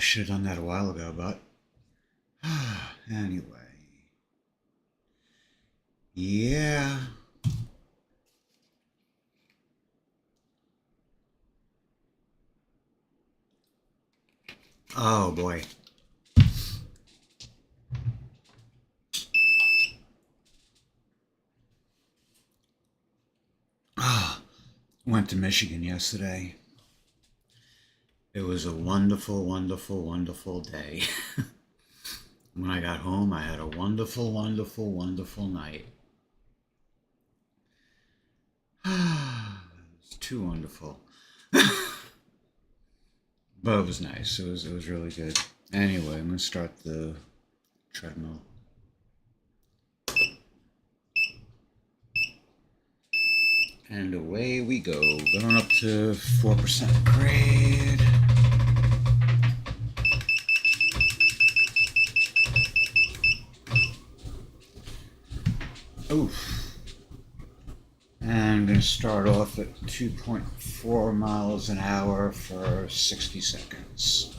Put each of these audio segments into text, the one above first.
should have done that a while ago, but anyway. Yeah. Oh boy. Went to Michigan yesterday. It was a wonderful, wonderful, wonderful day. When I got home, I had a wonderful, wonderful, wonderful night. It's too wonderful. But it was nice. It was really good. Anyway, I'm gonna start the treadmill. And away we go. Going up to 4% grade. Oof. And I'm going to start off at 2.4 miles an hour for 60 seconds.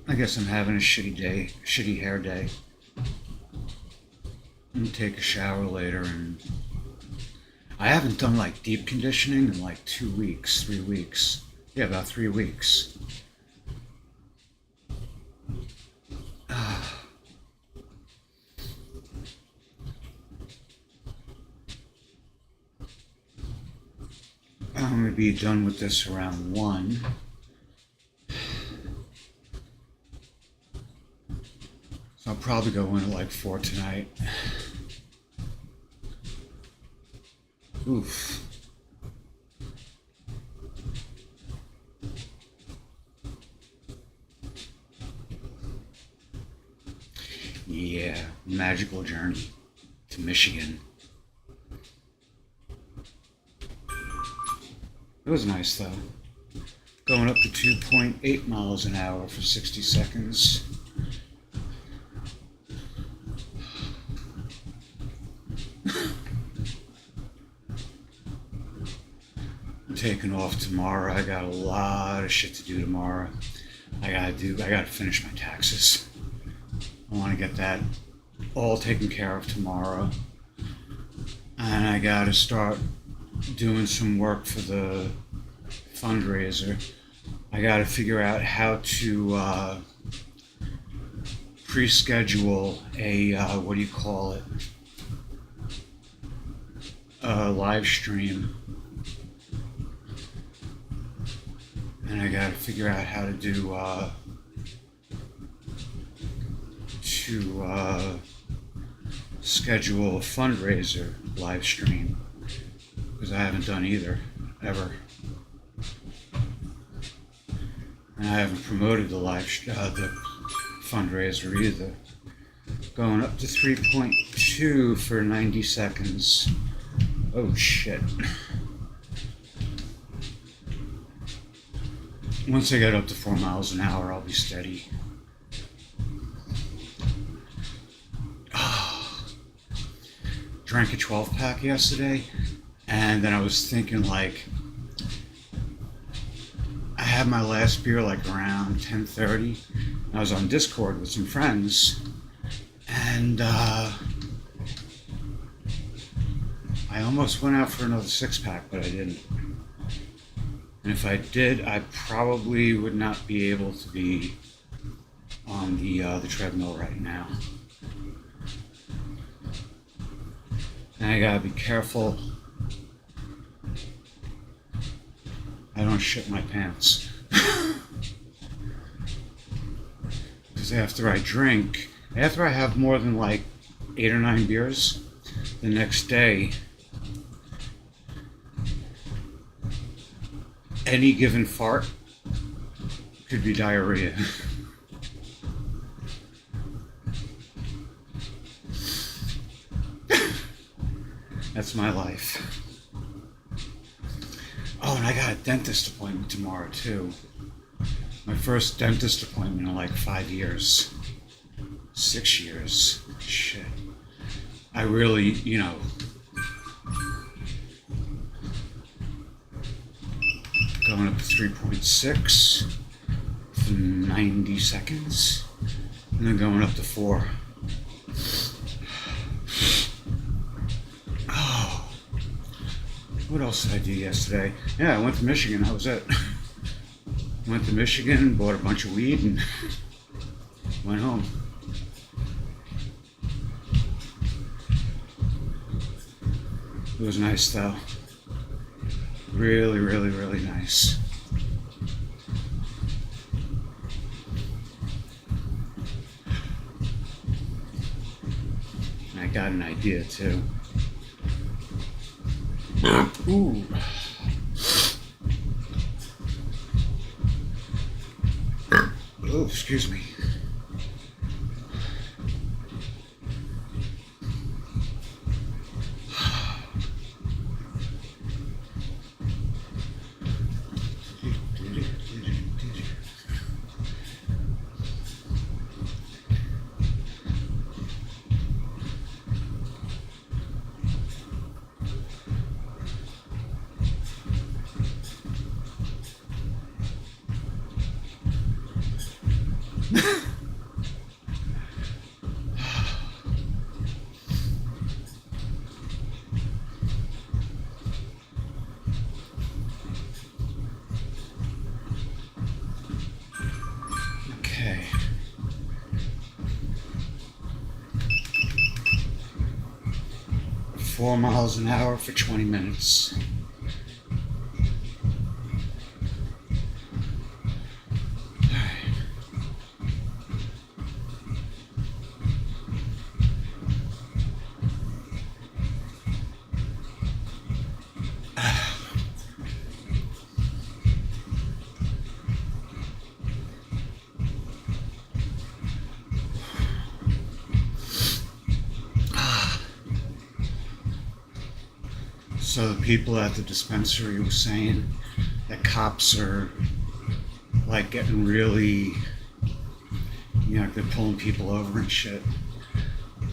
I guess I'm having a shitty hair day. I'm gonna take a shower later, and I haven't done like deep conditioning in like 2 weeks, 3 weeks. Yeah, about 3 weeks. I'm gonna be done with this around 1. I'll probably go in at like 4 tonight. Oof. Yeah, magical journey to Michigan. It was nice though. Going up to 2.8 miles an hour for 60 seconds. Taking off tomorrow. I got a lot of shit to do tomorrow. I gotta finish my taxes. I want to get that all taken care of tomorrow. And I gotta start doing some work for the fundraiser. I gotta figure out how to pre-schedule a, what do you call it? A live stream. And I gotta figure out how to do schedule a fundraiser live stream, because I haven't done either ever, and I haven't promoted the the fundraiser either. Going up to 3.2 for 90 seconds. Oh shit. Once I get up to 4 miles an hour, I'll be steady. Drank a 12-pack yesterday, and then I was thinking, like, I had my last beer like around 10:30. I was on Discord with some friends, and I almost went out for another 6-pack, but I didn't. And if I did, I probably would not be able to be on the treadmill right now. And I gotta be careful I don't shit my pants. Because after I have more than like 8 or 9 beers, the next day, any given fart could be diarrhea. That's my life. Oh, and I got a dentist appointment tomorrow too. My first dentist appointment in like 5 years. 6 years. Shit. I really, going up to 3.6 for 90 seconds, and then going up to 4. Oh, what else did I do yesterday? Yeah, I went to Michigan. That was it. Went to Michigan, bought a bunch of weed, and went home. It was nice though. Really, really, really nice. And I got an idea too. Ooh. Oh, excuse me. Okay. Four miles an hour for 20 minutes. So the people at the dispensary were saying that cops are like getting really, they're pulling people over and shit.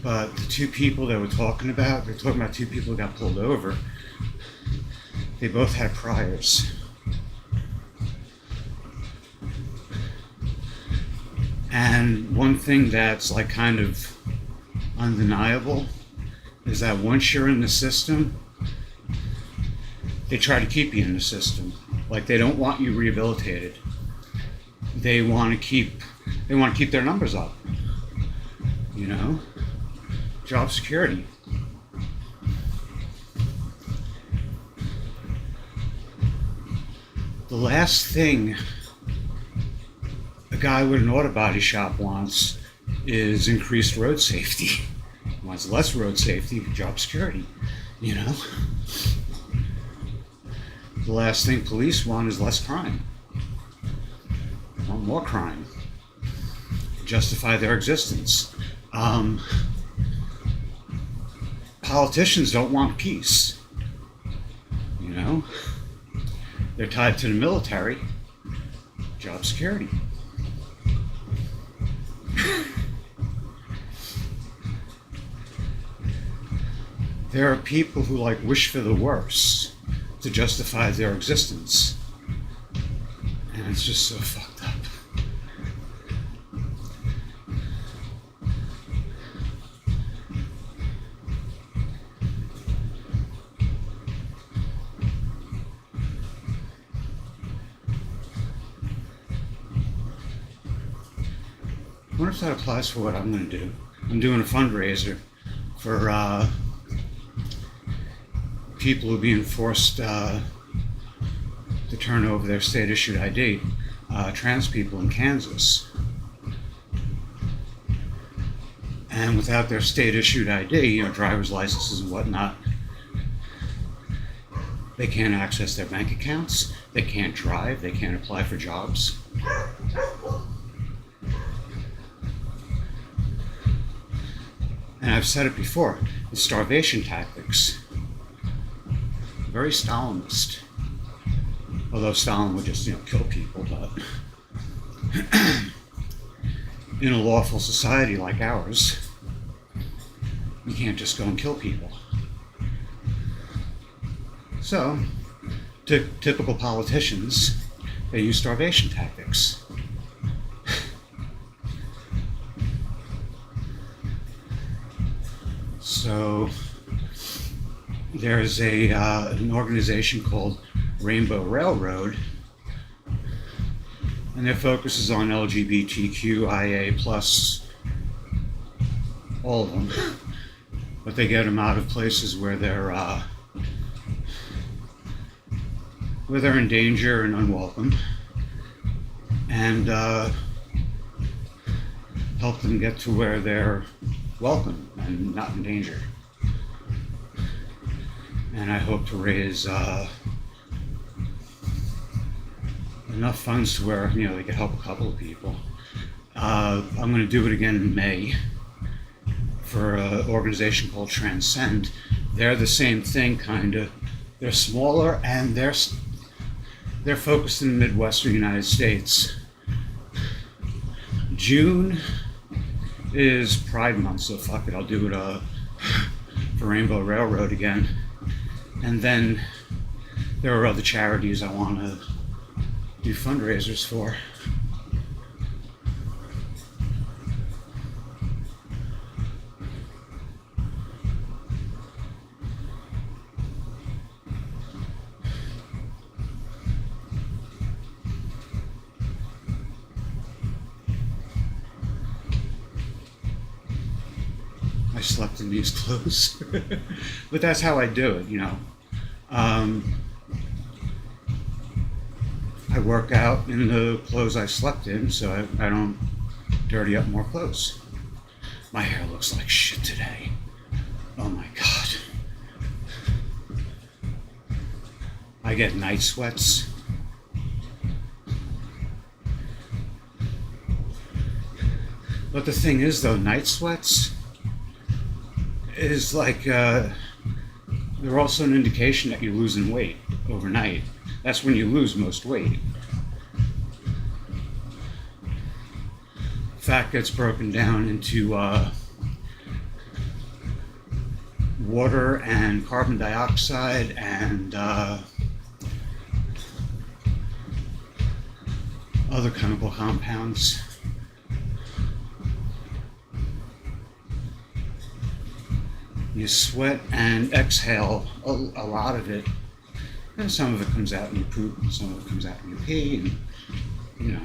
But the two people they were talking about, they're talking about two people who got pulled over. They both had priors. And one thing that's like kind of undeniable is that once you're in the system, they try to keep you in the system. Like they don't want you rehabilitated. They want to keep their numbers up. Job security. The last thing a guy with an auto body shop wants is increased road safety. He wants less road safety, job security, The last thing police want is less crime. They want more crime. Justify their existence. Politicians don't want peace. They're tied to the military. Job security. There are people who wish for the worst to justify their existence. And it's just so fucked up. I wonder if that applies for what I'm going to do. I'm doing a fundraiser for people who are being forced to turn over their state-issued ID, trans people in Kansas. And without their state-issued ID, driver's licenses and whatnot, they can't access their bank accounts, they can't drive, they can't apply for jobs. And I've said it before, it's starvation tactics. Very Stalinist. Although Stalin would just, kill people, but in a lawful society like ours, you can't just go and kill people. So, typical politicians, they use starvation tactics. So there's an organization called Rainbow Railroad, and their focus is on LGBTQIA plus, all of them, but they get them out of places where they're in danger and unwelcome, and help them get to where they're welcome and not in danger. And I hope to raise enough funds to where they can help a couple of people. I'm going to do it again in May for an organization called Transcend. They're the same thing, kind of. They're smaller and they're focused in the Midwestern United States. June is Pride Month, so fuck it, I'll do it for Rainbow Railroad again. And then there are other charities I want to do fundraisers for. I slept in these clothes, but that's how I do it, I work out in the clothes I slept in, so I don't dirty up more clothes. My hair looks like shit today. Oh my God. I get night sweats. But the thing is, though, night sweats is like, they're also an indication that you're losing weight overnight. That's when you lose most weight. Fat gets broken down into water and carbon dioxide and other chemical compounds. You sweat and exhale a lot of it, and some of it comes out in your poop, and some of it comes out in your pee, and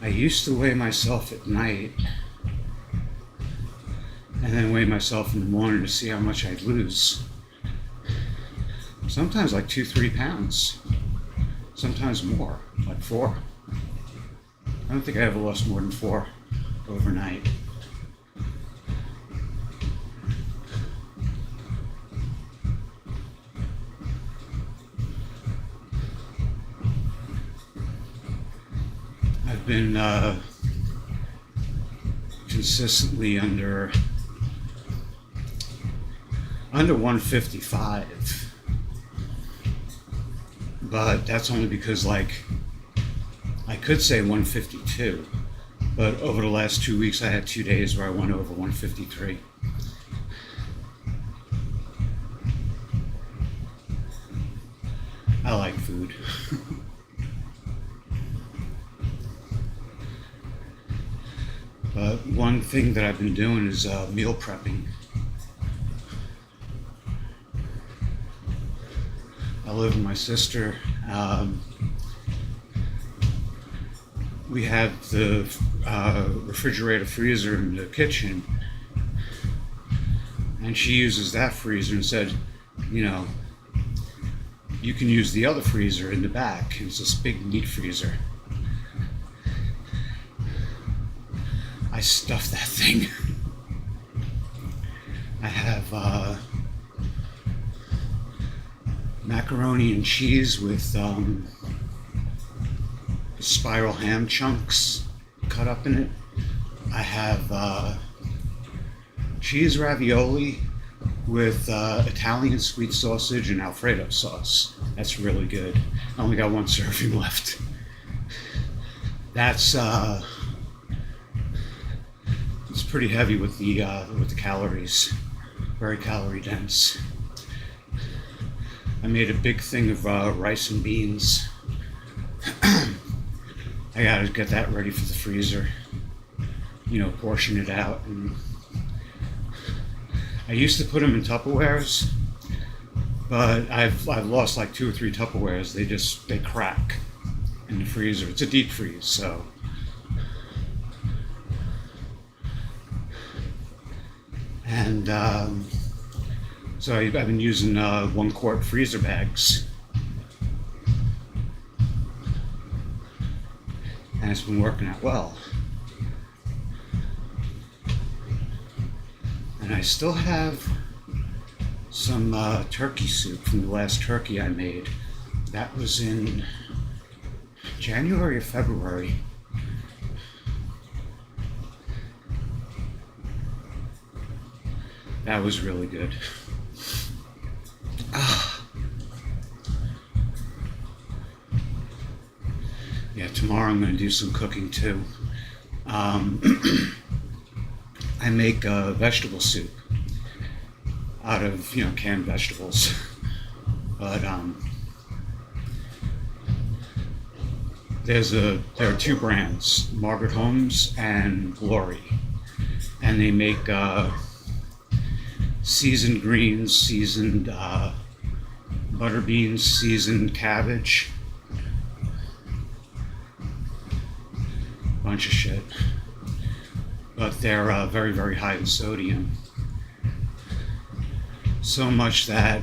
I used to weigh myself at night and then weigh myself in the morning to see how much I'd lose. Sometimes like 2-3 pounds. Sometimes more, like 4. I don't think I ever lost more than 4 overnight. I've been consistently under 155, but that's only because, like, I could say 152, but over the last 2 weeks I had 2 days where I went over 153. I like food. But one thing that I've been doing is meal prepping. I live with my sister. We have the refrigerator freezer in the kitchen, and she uses that freezer and said, you can use the other freezer in the back. It's this big meat freezer. I stuffed that thing. I have macaroni and cheese with spiral ham chunks cut up in it. I have cheese ravioli with Italian sweet sausage and Alfredo sauce. That's really good. I only got one serving left. That's it's pretty heavy with the calories. Very calorie dense. I made a big thing of rice and beans. I gotta get that ready for the freezer. Portion it out. And I used to put them in Tupperwares, but I've lost like 2 or 3 Tupperwares. They crack in the freezer. It's a deep freeze, so. And so I've been using 1 quart freezer bags. And it's been working out well. And I still have some turkey soup from the last turkey I made. That was in January or February. That was really good. Yeah, tomorrow I'm going to do some cooking too. I make vegetable soup out of canned vegetables, but there are 2 brands, Margaret Holmes and Glory, and they make seasoned greens, seasoned butter beans, seasoned cabbage, bunch of shit. But they're very, very high in sodium. So much that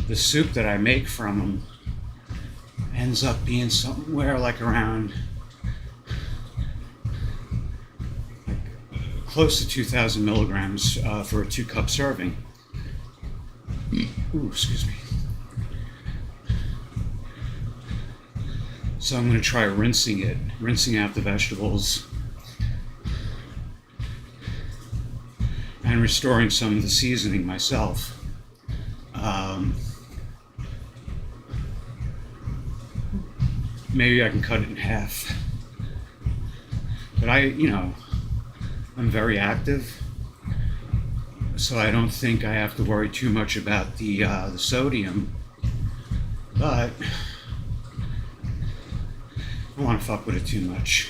the soup that I make from them ends up being somewhere like around close to 2,000 milligrams for a 2-cup serving. Ooh, excuse me. So I'm going to try rinsing out the vegetables, and restoring some of the seasoning myself. Maybe I can cut it in half. But I'm very active, so I don't think I have to worry too much about the sodium. But I don't want to fuck with it too much.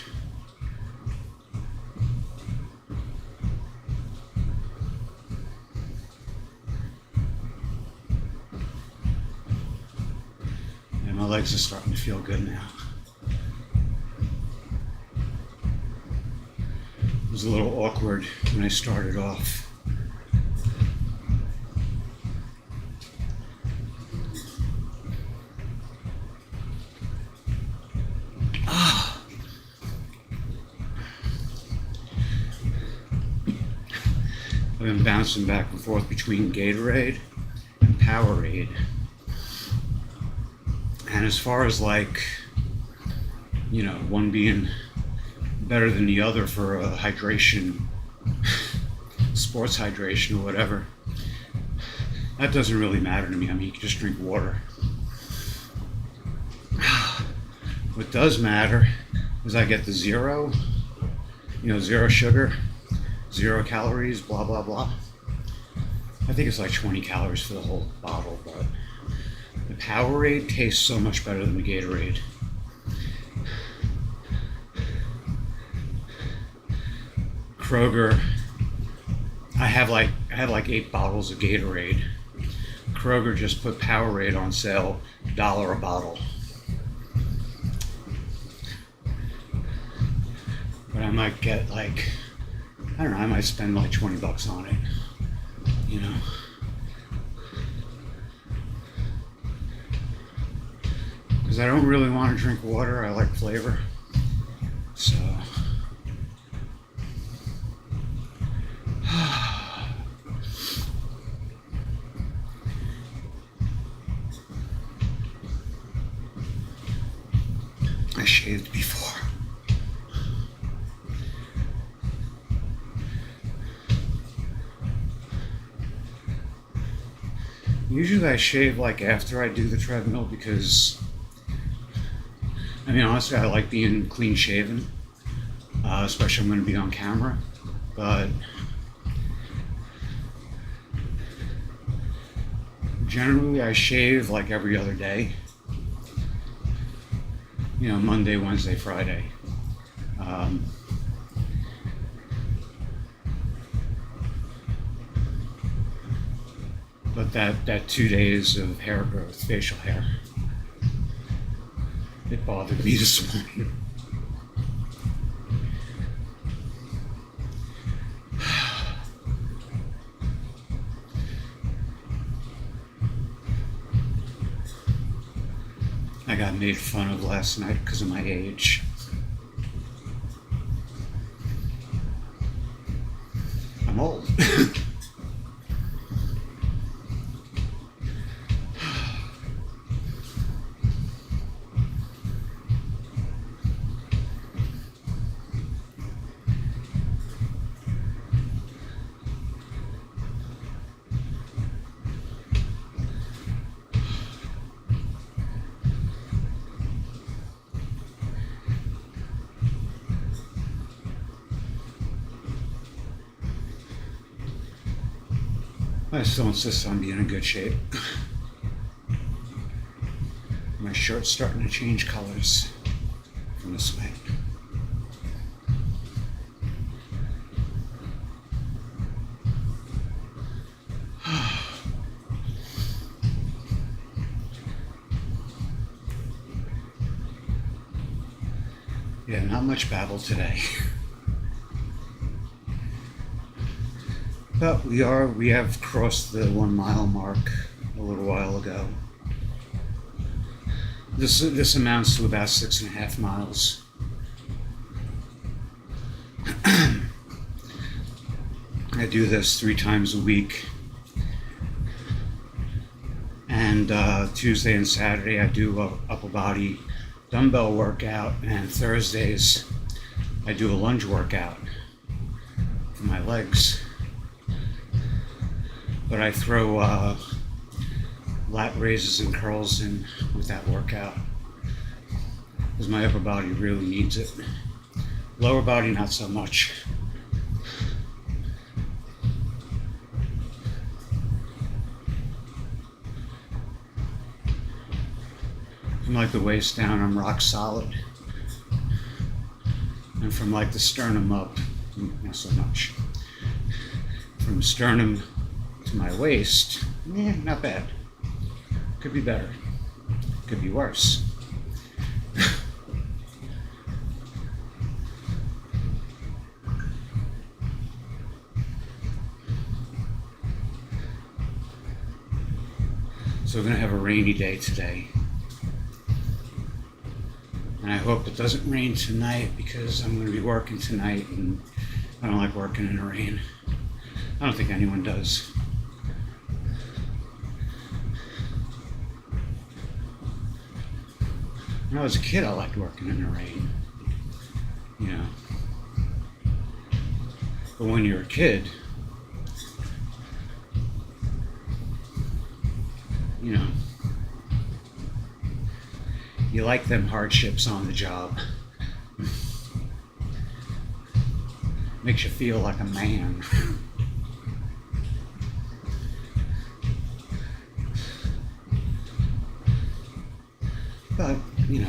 And my legs are starting to feel good now. It was a little awkward when I started off. I've been bouncing back and forth between Gatorade and Powerade. And as far as one being better than the other for hydration, sports hydration or whatever, that doesn't really matter to me. I mean, you can just drink water. What does matter is I get the zero sugar, 0 calories, blah, blah, blah. I think it's like 20 calories for the whole bottle, but the Powerade tastes so much better than the Gatorade. Kroger, I have like 8 bottles of Gatorade. Kroger just put Powerade on sale, $1 a bottle. But I might get I might spend like $20 on it, because I don't really want to drink water. I like flavor, so I shaved before. Usually I shave like after I do the treadmill because, I mean, honestly, I like being clean shaven, especially I'm going to be on camera. But generally I shave like every other day. You know, Monday, Wednesday, Friday. But that 2 days of hair growth, facial hair, it bothered me this morning. I got made fun of last night because of my age. I'm old. I still insist on being in good shape. My shirt's starting to change colors from the sweat. Yeah, not much babble today. But we have crossed the 1 mile mark a little while ago. This amounts to about 6.5 miles. I do this 3 times a week. And Tuesday and Saturday I do a upper body dumbbell workout, and Thursdays I do a lunge workout for my legs. But I throw lat raises and curls in with that workout because my upper body really needs it. Lower body, not so much. From like the waist down, I'm rock solid. And from like the sternum up, not so much. From sternum to my waist, not bad. Could be better. Could be worse. So we're gonna have a rainy day today. And I hope it doesn't rain tonight because I'm going to be working tonight and I don't like working in the rain. I don't think anyone does. When I was a kid, I liked working in the rain. You know. But when you're a kid, you know, you like them hardships on the job. Makes you feel like a man. But, you know.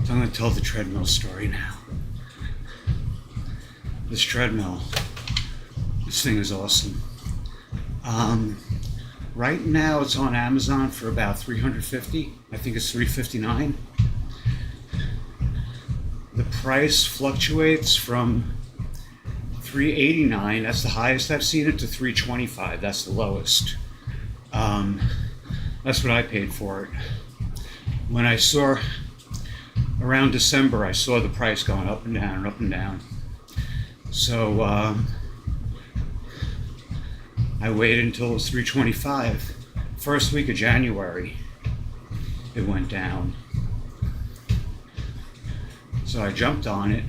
So I'm going to tell the treadmill story now. This treadmill, this thing is awesome. Right now it's on Amazon for about $350. I think it's $359. The price fluctuates from $389, that's the highest I've seen it, to $325, that's the lowest. That's what I paid for it. When I saw, around December, I saw the price going up and down and up and down. So I waited until it was $325. First week of January, it went down. So I jumped on it.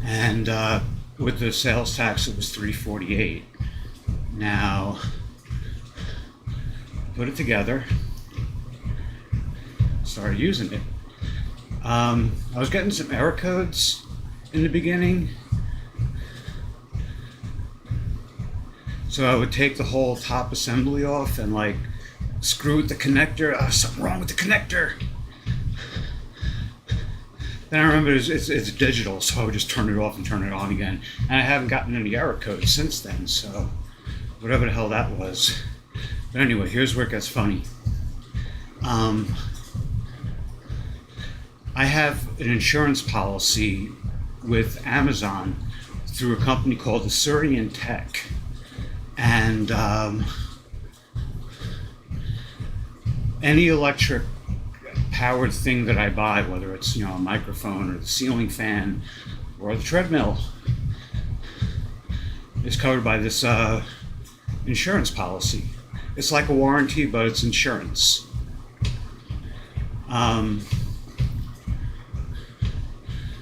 And with the sales tax, it was $348. Now, put it together, started using it. I was getting some error codes in the beginning. So I would take the whole top assembly off and like screw with the connector. Something wrong with the connector. Then I remember it's digital, so I would just turn it off and turn it on again. And I haven't gotten any error codes since then, so whatever the hell that was. But anyway, here's where it gets funny. I have an insurance policy with Amazon through a company called Assyrian Tech. And any electric powered thing that I buy, whether it's a microphone or the ceiling fan or the treadmill, is covered by this insurance policy. It's like a warranty, but it's insurance.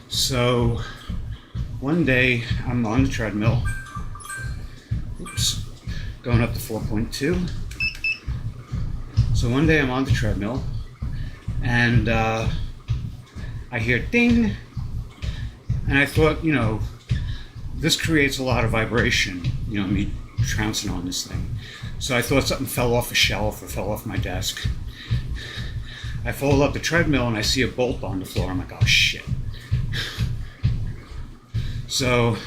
So one day I'm on the treadmill, going up to 4.2. So one day I'm on the treadmill and I hear ding, and I thought, this creates a lot of vibration, me trouncing on this thing. So I thought something fell off a shelf or fell off my desk. I fold up the treadmill and I see a bolt on the floor. I'm like, oh shit. So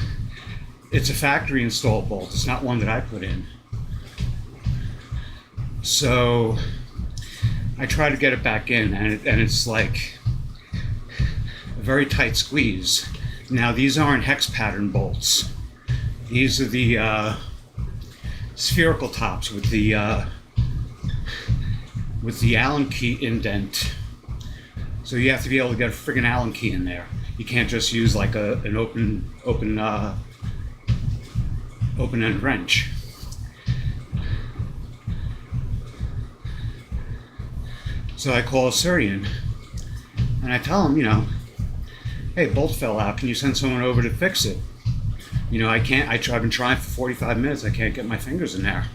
it's a factory installed bolt. It's not one that I put in. So I try to get it back in, and it's like a very tight squeeze. Now these aren't hex pattern bolts. These are the spherical tops with the Allen key indent. So you have to be able to get a friggin' Allen key in there. You can't just use like an open end wrench. So I call Assyrian and I tell him, hey, bolt fell out. Can you send someone over to fix it? I can't. I've been trying for 45 minutes. I can't get my fingers in there.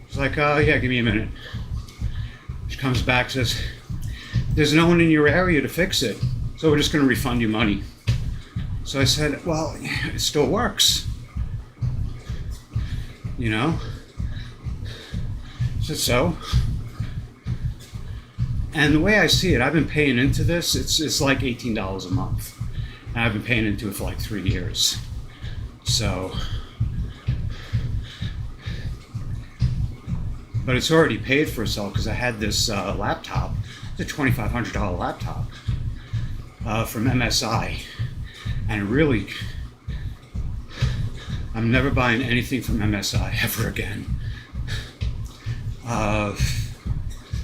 She's like, yeah, give me a minute. She comes back, says, there's no one in your area to fix it, so we're just going to refund you money. So I said, well, it still works. She said, so? And the way I see it, I've been paying into this, it's like $18 a month. And I've been paying into it for like 3 years. So, but it's already paid for itself because I had this laptop, it's a $2,500 laptop from MSI. And really, I'm never buying anything from MSI ever again.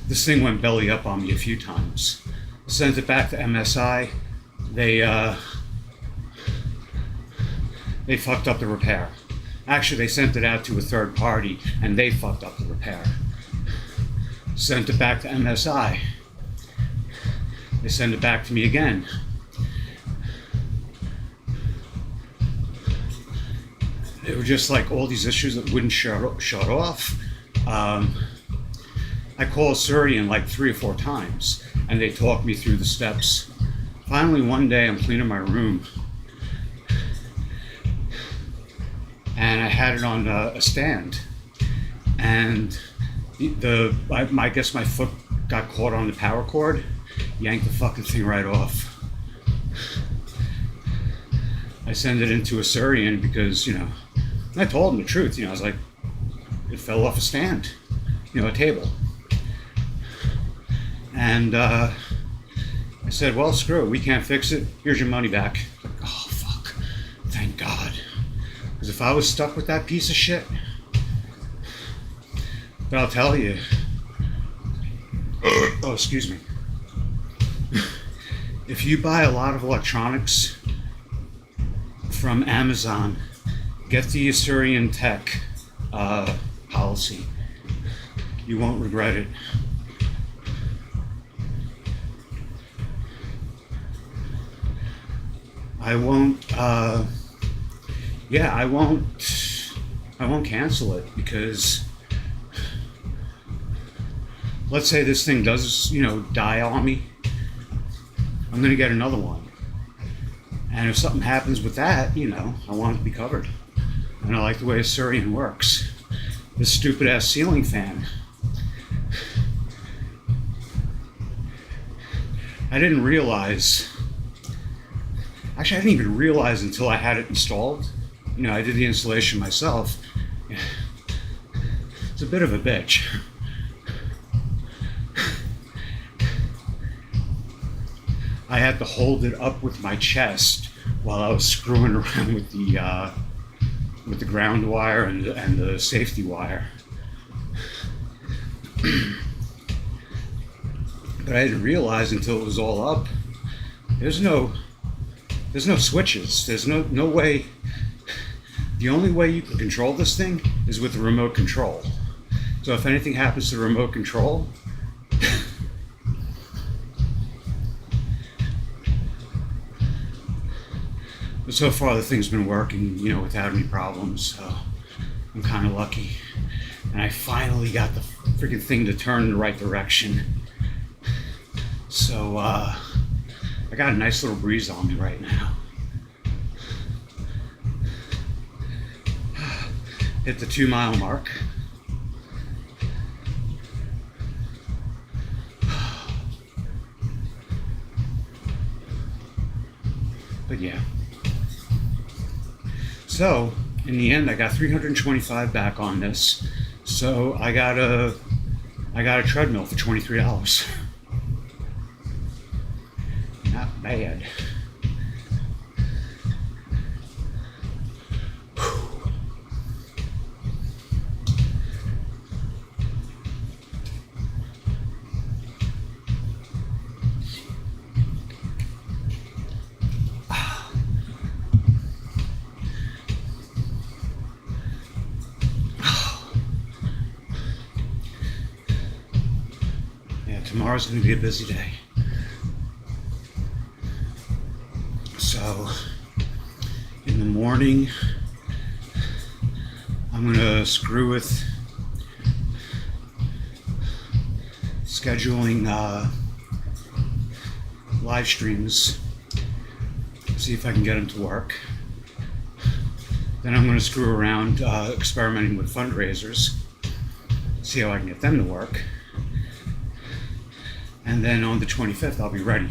This thing went belly up on me a few times. Sent it back to MSI. They fucked up the repair. Actually, they sent it out to a third party and they fucked up the repair. Sent it back to MSI. They sent it back to me again. It was just like all these issues that wouldn't shut off. I called Assyrian like 3 or 4 times and they talked me through the steps. Finally, one day I'm cleaning my room and I had it on a stand, and I guess my foot got caught on the power cord, yanked the fucking thing right off. I sent it into Assyrian because, I told him the truth. I was like, it fell off a stand, a table. And I said, well, screw it, we can't fix it. Here's your money back. Like, oh, fuck. Because if I was stuck with that piece of shit, but I'll tell you, oh, excuse me. If you buy a lot of electronics from Amazon, get the Assyrian Tech policy. You won't regret it. I won't. I won't cancel it because, let's say this thing does, die on me. I'm gonna get another one, and if something happens with that, I want it to be covered. And I like the way Assyrian works. This stupid ass ceiling fan. I didn't even realize until I had it installed. I did the installation myself. It's a bit of a bitch. I had to hold it up with my chest while I was screwing around with the ground wire and the safety wire. But I didn't realize until it was all up. There's no switches. There's no way. The only way you can control this thing is with the remote control. So if anything happens to the remote control, but so far the thing's been working, without any problems. So I'm kind of lucky. And I finally got the freaking thing to turn in the right direction. So I got a nice little breeze on me right now. Hit the 2-mile mark. But yeah. So in the end, I got 325 back on this. So I got a treadmill for $23. Not bad. Tomorrow's going to be a busy day. So, in the morning, I'm going to screw with scheduling live streams, see if I can get them to work. Then I'm going to screw around experimenting with fundraisers, see how I can get them to work. And then on the 25th, I'll be ready.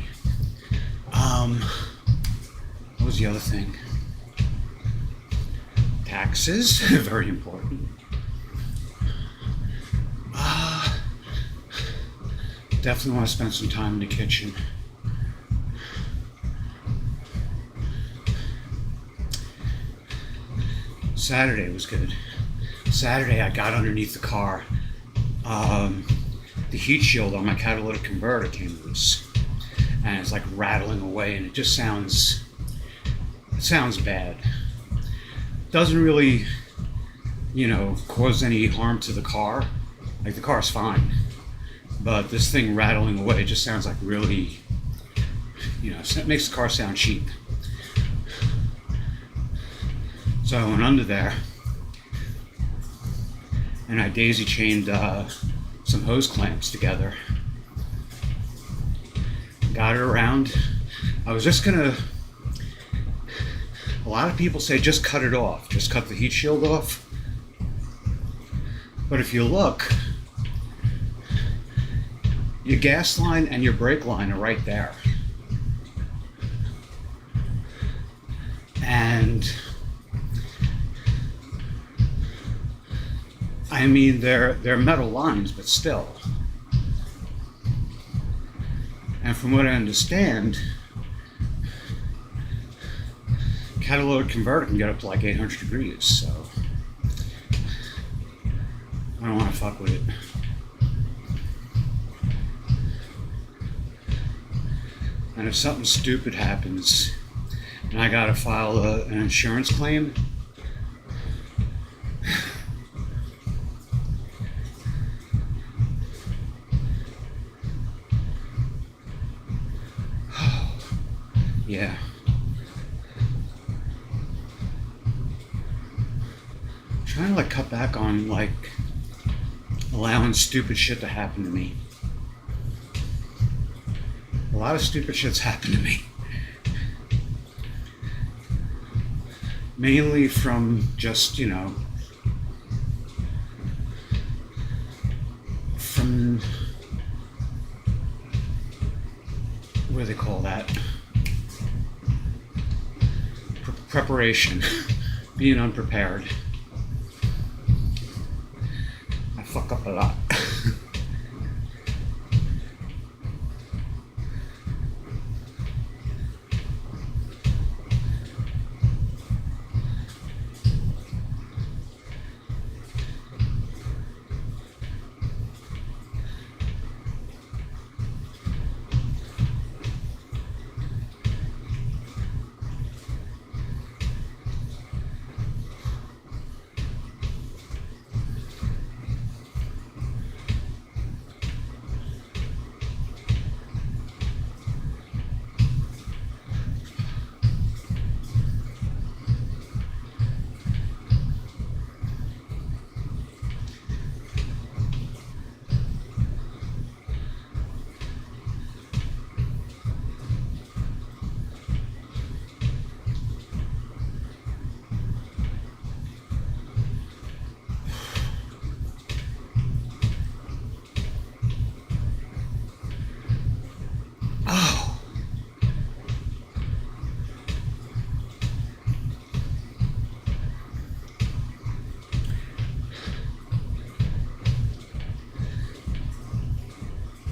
What was the other thing? Taxes, very important. Definitely want to spend some time in the kitchen. Saturday was good. Saturday, I got underneath the car. The heat shield on my catalytic converter came loose, and it's like rattling away, and it just sounds bad. Doesn't really, cause any harm to the car. Like, the car's fine, but this thing rattling away just sounds like really, it makes the car sound cheap. So I went under there, and I daisy chained some hose clamps together. Got it around. I was just gonna, a lot of people say just cut it off, just cut the heat shield off. But if you look, your gas line and your brake line are right there. And I mean, they're metal lines, but still. And from what I understand, catalytic converter can get up to like 800 degrees, so I don't want to fuck with it. And if something stupid happens and I gotta file an insurance claim, yeah. I'm trying to like cut back on like allowing stupid shit to happen to me. A lot of stupid shit's happened to me. Mainly from just, from, what do they call that? Preparation. Being unprepared. I fuck up a lot.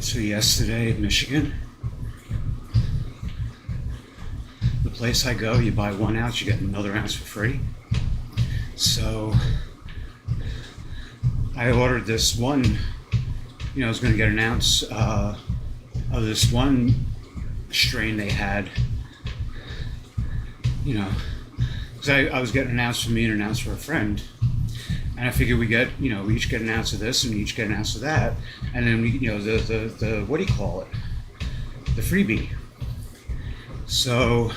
So yesterday in Michigan, the place I go, you buy 1 ounce, you get another ounce for free. So I ordered this one, I was going to get an ounce of this one strain they had, because I was getting an ounce for me and an ounce for a friend. And I figured we each get an ounce of this and we each get an ounce of that. And then the what do you call it? The freebie. So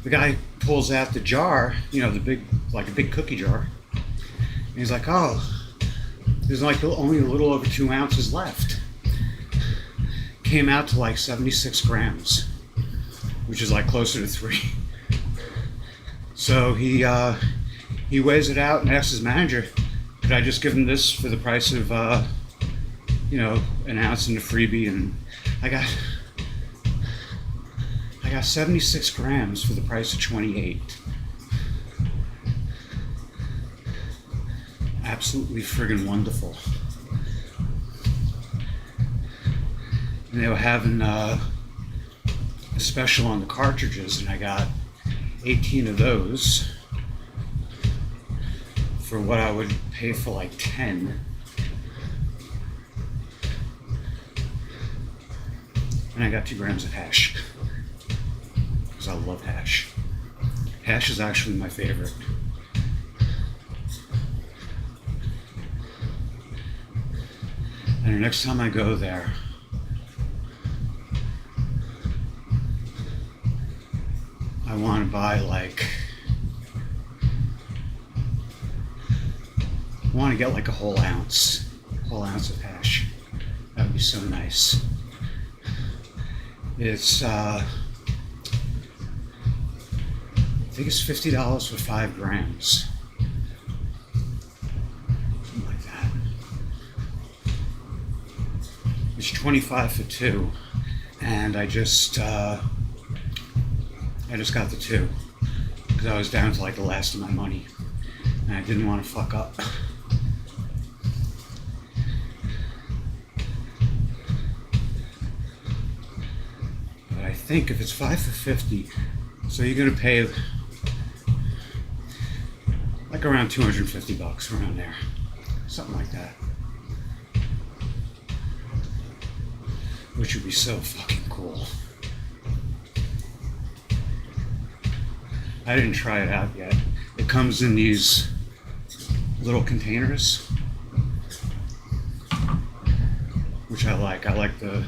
the guy pulls out the jar, the big, like a big cookie jar. And he's like, oh, there's like only a little over 2 ounces left. Came out to like 76 grams, which is like closer to 3. So he weighs it out and asks his manager, could I just give him this for the price of, an ounce in the freebie? And I got 76 grams for the price of 28. Absolutely friggin' wonderful. And they were having a special on the cartridges, and I got 18 of those for what I would pay for like 10. And I got 2 grams of hash, because I love hash. Hash is actually my favorite. And the next time I go there, I want to buy I want to get like a whole ounce of hash. That would be so nice. It's I think it's $50 for 5 grams. Something like that. It's $25 for 2, and I just got the 2 because I was down to like the last of my money, and I didn't want to fuck up. But I think if it's 5 for 50, so you're gonna pay like around $250 around there, something like that, which would be so fucking cool. I didn't try it out yet. It comes in these little containers, which I like. I like the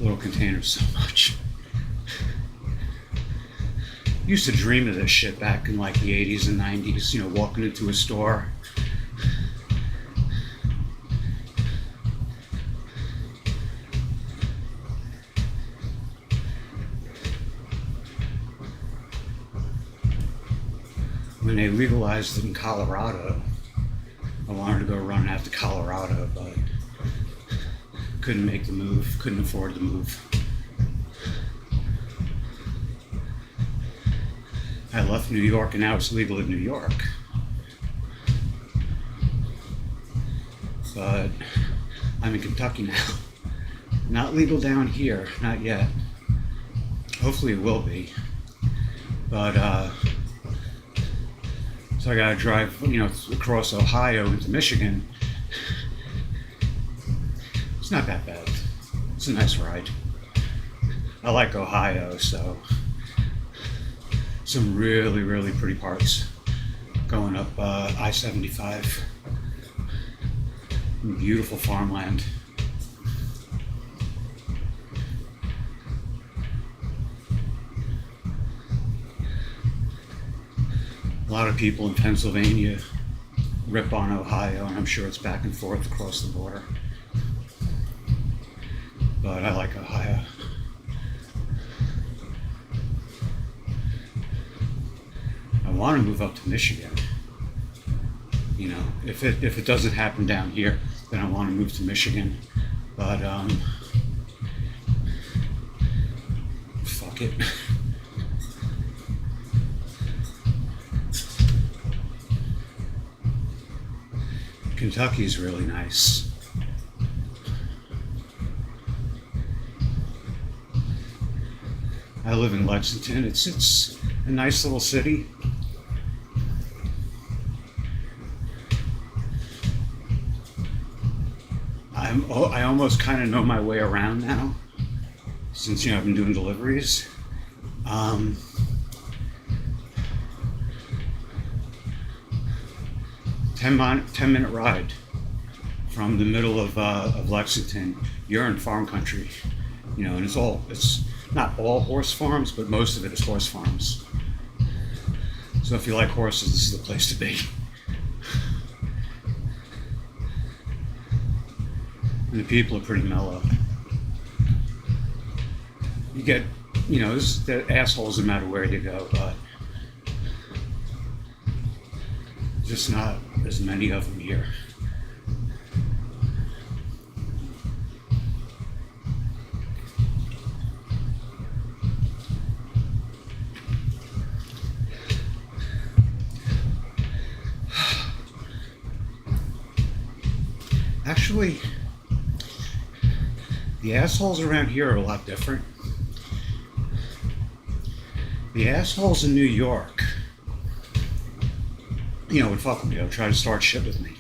little containers so much. Used to dream of this shit back in like the 80s and 90s, you know, walking into a store. When they legalized it in Colorado, I wanted to go run out to Colorado, but couldn't make the move, couldn't afford the move. I left New York and now it's legal in New York. But I'm in Kentucky now. Not legal down here, not yet. Hopefully it will be. But, so I gotta drive, you know, across Ohio into Michigan. It's not that bad. It's a nice ride. I like Ohio, so some really, really pretty parts going up I-75. Beautiful farmland. A lot of people in Pennsylvania rip on Ohio, and I'm sure it's back and forth across the border. But I like Ohio. I want to move up to Michigan. You know, if it doesn't happen down here, then I want to move to Michigan. But fuck it. Kentucky's really nice. I live in Lexington. It's a nice little city. I almost kind of know my way around now, since, you know, I've been doing deliveries. 10-minute ride from the middle of Lexington. You're in farm country, you know, and it's not all horse farms, but most of it is horse farms. So if you like horses, this is the place to be. And the people are pretty mellow. You get, you know, the assholes no matter where you go, but just not as many of them here. Actually, the assholes around here are a lot different. The assholes in New York, you know, would fuck with me. They'll try to start shit with me.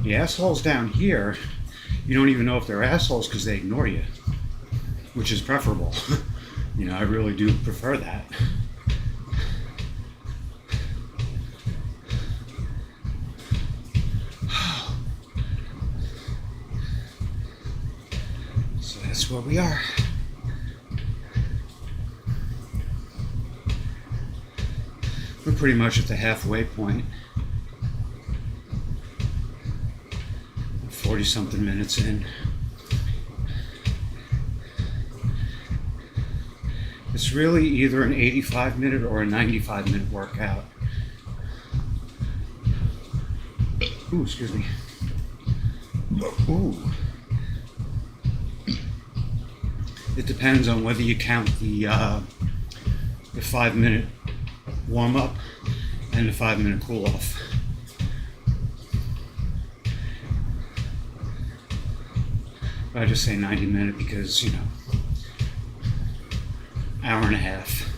The assholes down here, you don't even know if they're assholes because they ignore you, which is preferable. You know, I really do prefer that. So that's where we are. We're pretty much at the halfway point. 40-something minutes in. It's really either an 85-minute or a 95-minute workout. Ooh, excuse me. Ooh. It depends on whether you count the 5-minute warm-up and the 5-minute cool-off. I just say 90-minute because, you know, hour and a half.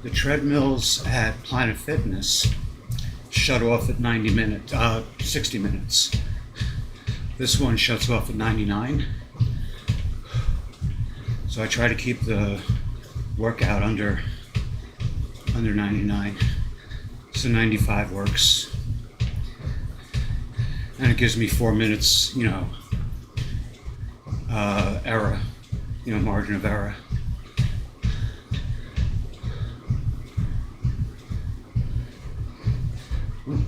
The treadmills at Planet Fitness shut off at 60 minutes. This one shuts off at 99. So I try to keep the workout under 99. So 95 works. And it gives me 4 minutes, error, margin of error. Ooh.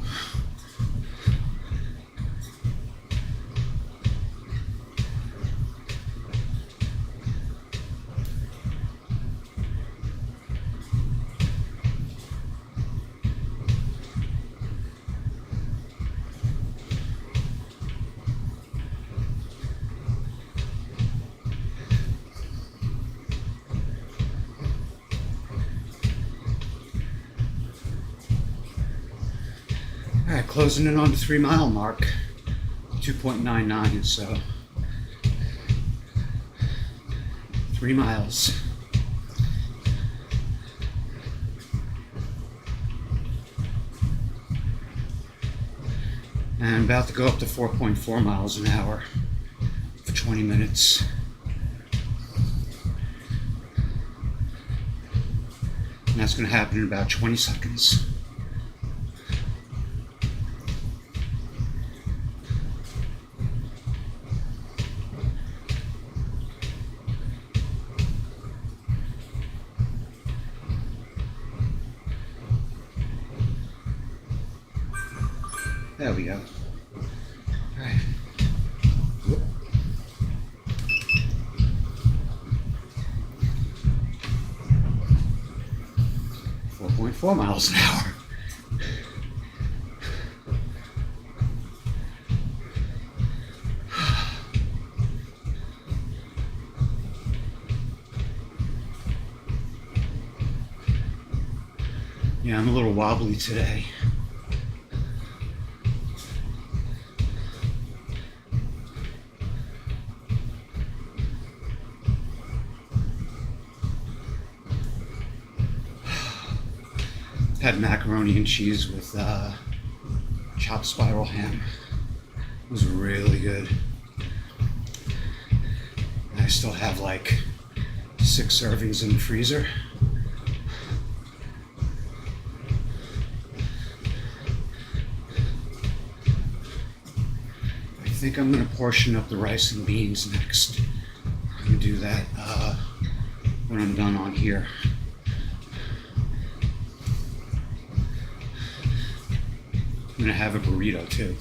All right, closing in on the 3 mile mark. 2.99, so 3 miles. And I'm about to go up to 4.4 miles an hour for 20 minutes. And that's going to happen in about 20 seconds. There we go. All right. Whoop. 4.4 miles an hour. Yeah, I'm a little wobbly today. Had macaroni and cheese with chopped spiral ham. It was really good. I still have like 6 servings in the freezer. I think I'm gonna portion up the rice and beans next. I'm gonna do that when I'm done on here. I'm gonna have a burrito too.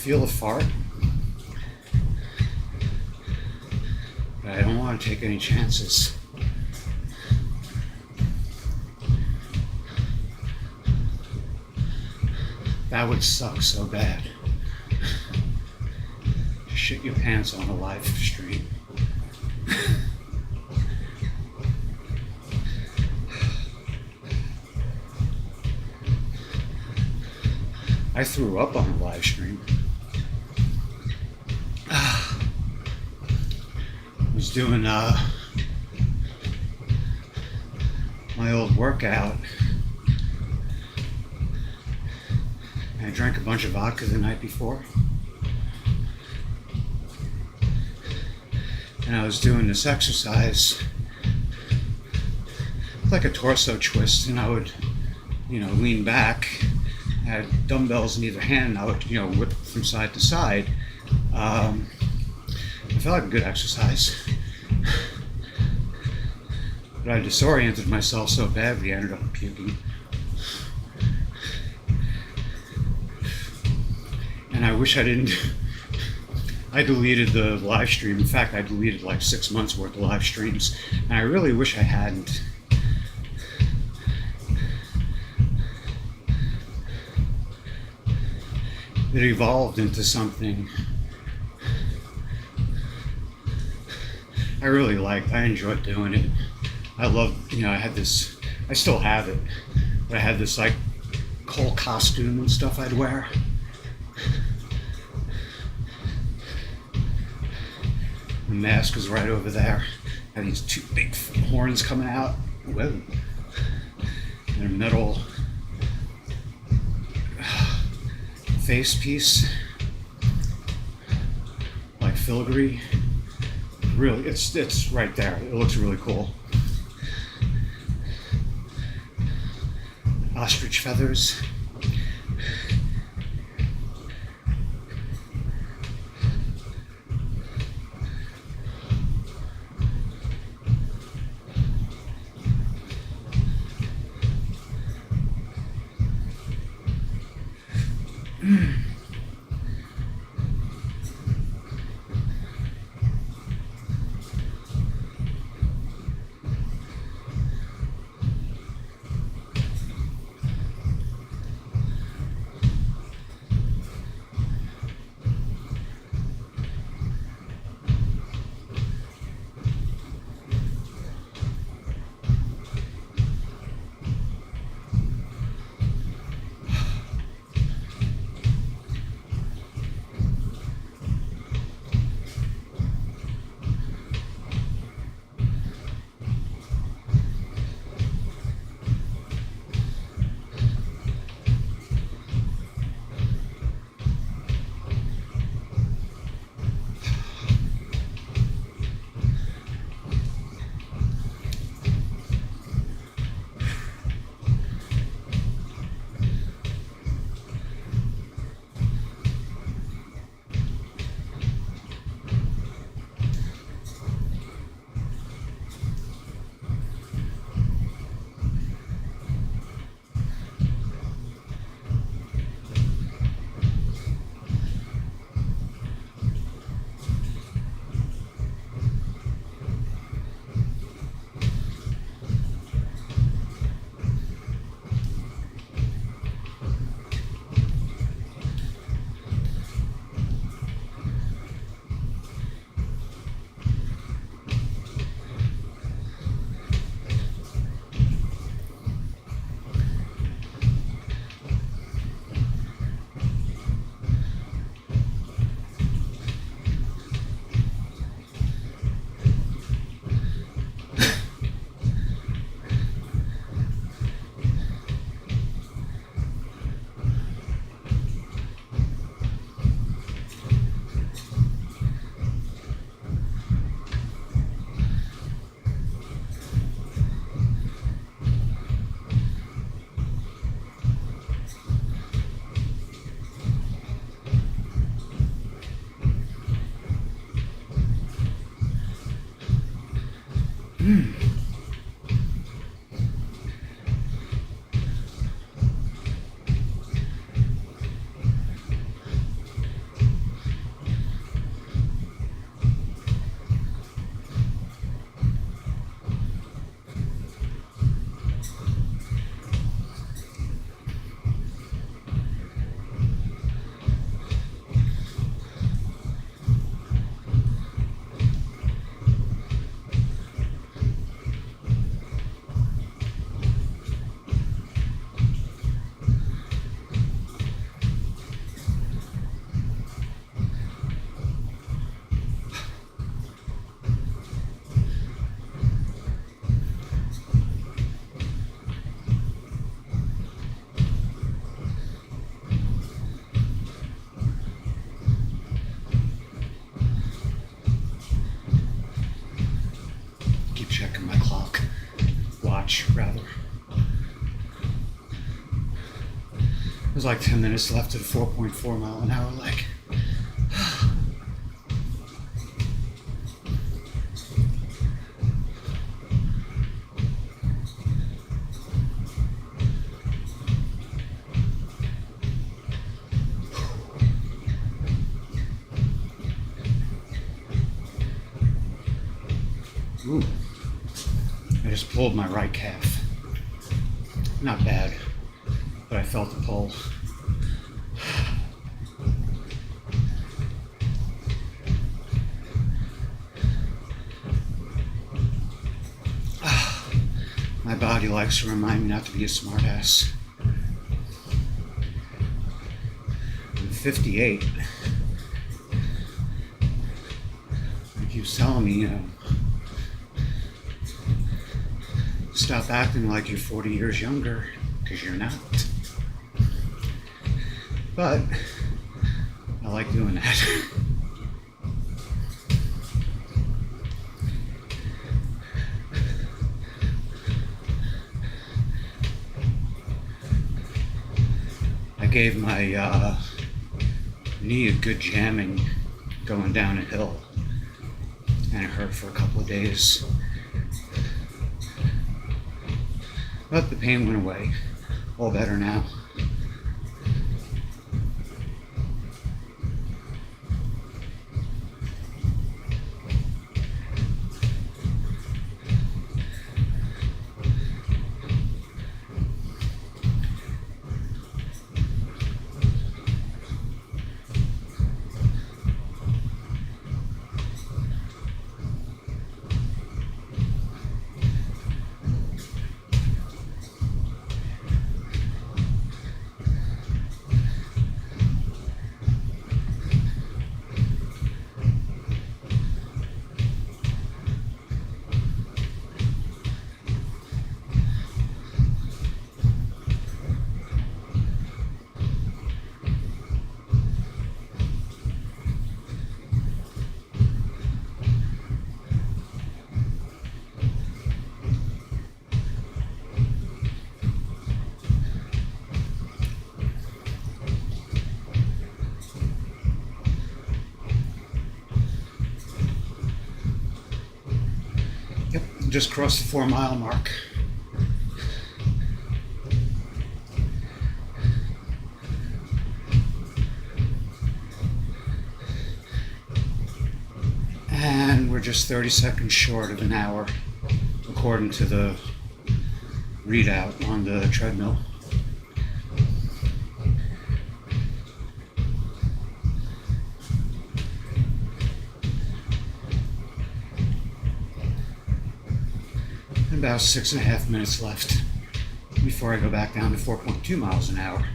feel a fart, but I don't want to take any chances. That would suck so bad. Shit your pants on a live stream. I threw up on the live stream. I was doing my old workout. I drank a bunch of vodka the night before. And I was doing this exercise, like a torso twist, and I would, lean back. I had dumbbells in either hand, and I would, whip from side to side. I felt like a good exercise. But I disoriented myself so badly, I ended up puking. And I wish I didn't. I deleted the live stream. In fact, I deleted like 6 months worth of live streams. And I really wish I hadn't. It evolved into something I really liked. I enjoyed doing it. I loved, I had this, I still have it, but I had this like whole costume and stuff I'd wear. The mask was right over there. Had these two big horns coming out. Whoa. And a metal face piece, like filigree. Really, it's right there. It looks really cool. Ostrich feathers. clock. Watch, rather. There's like 10 minutes left of the 4.4 mile an hour leg. Ooh, I just pulled my right calf. Not bad, but I felt the pull. My body likes to remind me not to be a smartass. I'm 58. It keeps telling me, stop acting like you're 40 years younger, because you're not. But I like doing that. I gave my knee a good jamming going down a hill, and it hurt for a couple of days. But the pain went away. All better now. Yep, just crossed the 4 mile mark. And we're just 30 seconds short of an hour, according to the readout on the treadmill. About 6.5 minutes left before I go back down to 4.2 miles an hour,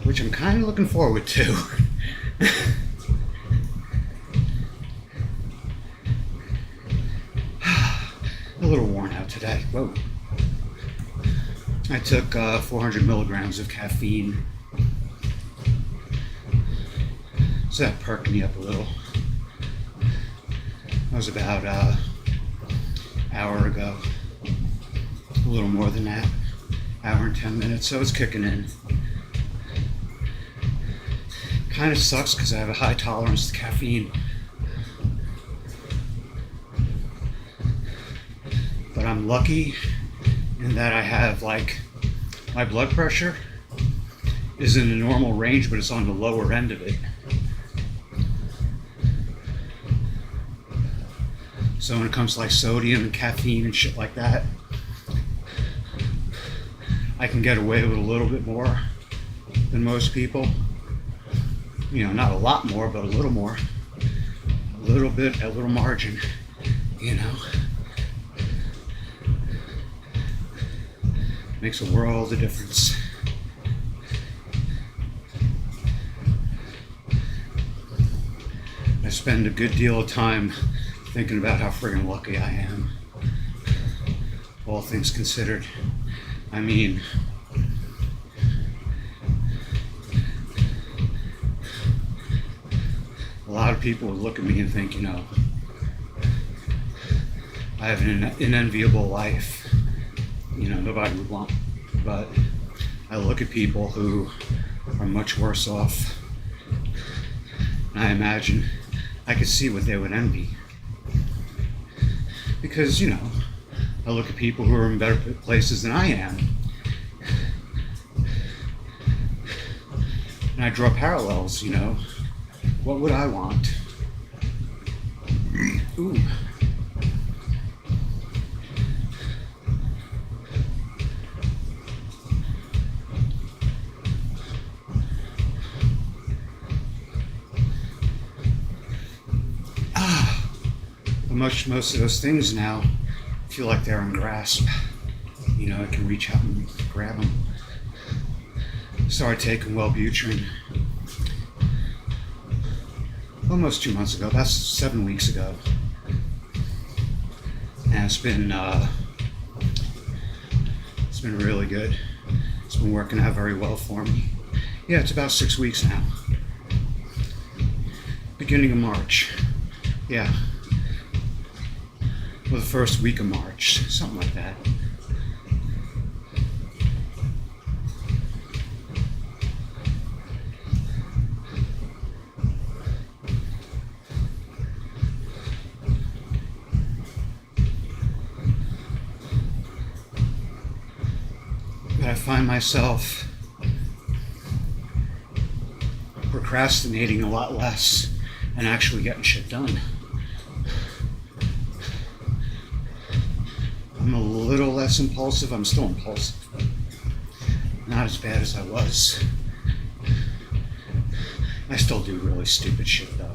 which I'm kind of looking forward to. A little worn out today. Whoa. I took 400 milligrams of caffeine, so that perked me up a little. That was about hour ago, a little more than that, hour and 10 minutes, so it's kicking in. Kind of sucks because I have a high tolerance to caffeine, but I'm lucky in that I have, like, my blood pressure is in the normal range, but it's on the lower end of it. So when it comes to like sodium and caffeine and shit like that, I can get away with a little bit more than most people. You know, not a lot more, but a little more. A little bit, a little margin, you know. Makes a world of difference. I spend a good deal of time thinking about how friggin' lucky I am, all things considered. I mean, a lot of people would look at me and think, you know, I have an enviable life. Nobody would want, but I look at people who are much worse off, and I imagine I could see what they would envy. Because, I look at people who are in better places than I am, and I draw parallels, What would I want? Ooh. Most of those things now feel like they're in grasp. I can reach out and grab them. Started taking Wellbutrin almost 2 months ago. That's 7 weeks ago, and it's been really good. It's been working out very well for me. Yeah, it's about 6 weeks now. Beginning of March. Yeah. Well, the first week of March, something like that. But I find myself procrastinating a lot less and actually getting shit done. I'm a little less impulsive. I'm still impulsive, but not as bad as I was. I still do really stupid shit, though.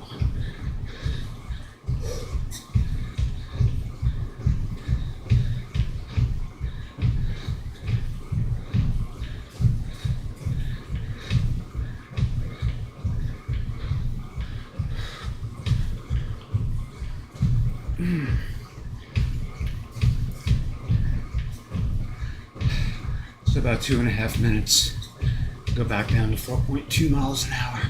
So about 2.5 minutes, go back down to 4.2 miles an hour.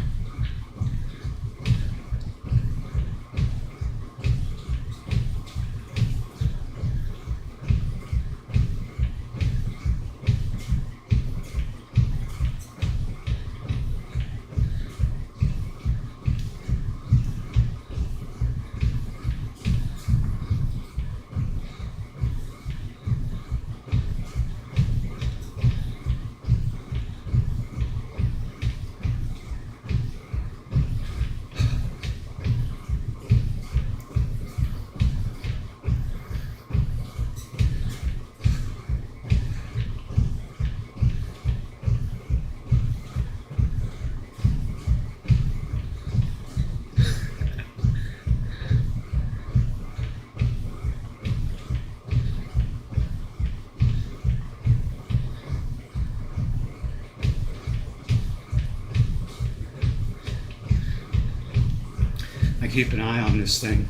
I keep an eye on this thing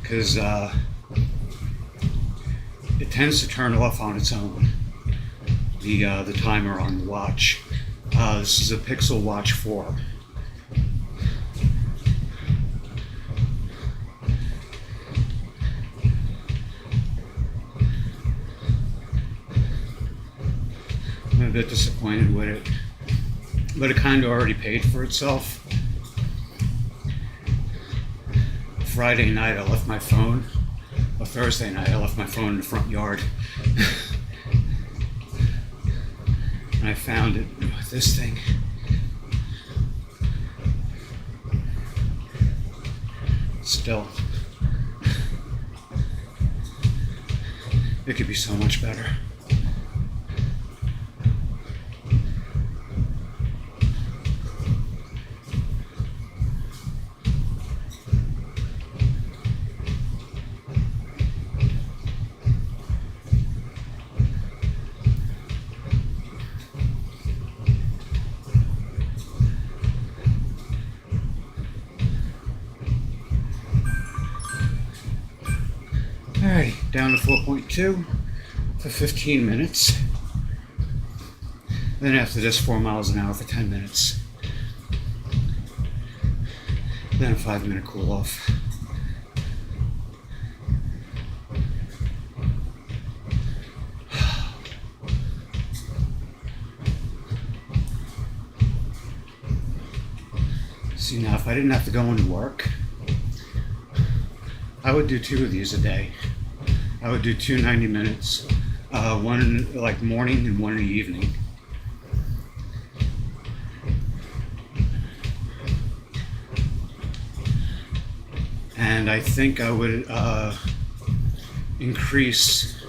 because it tends to turn off on its own. The timer on the watch. This is a Pixel Watch 4. I'm a bit disappointed with it, but it kind of already paid for itself. Friday night, I left my phone. Or Thursday night, I left my phone in the front yard. And I found it with this thing. Still, it could be so much better. Alright, down to 4.2 for 15 minutes. Then after this, 4 miles an hour for 10 minutes. Then a 5-minute cool off. See, now if I didn't have to go into work, I would do 2 of these a day. I would do 2 90 minutes, one like morning and one in the evening. And I think I would increase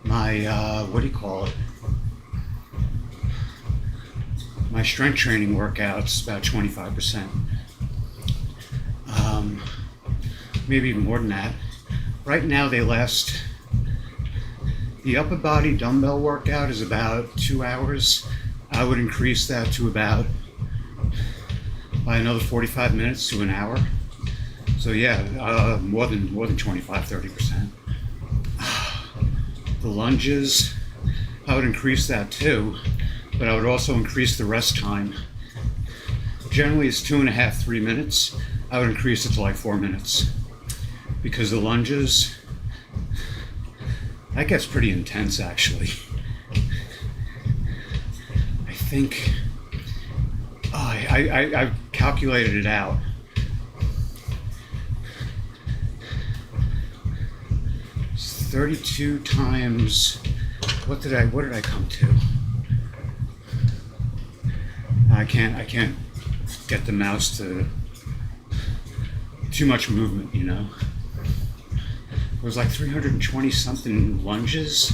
my, what do you call it? My strength training workouts about 25%. Maybe even more than that. Right now they last, the upper body dumbbell workout is about 2 hours. I would increase that to about, by another 45 minutes to an hour. So yeah, more than 25-30%. The lunges, I would increase that too, but I would also increase the rest time. Generally it's 2.5-3 minutes. I would increase it to like 4 minutes, because the lunges, that gets pretty intense actually. I think, I've calculated it out. It's 32 times, what did I come to? I can't get the mouse to, too much movement, you know. It was like 320 something lunges,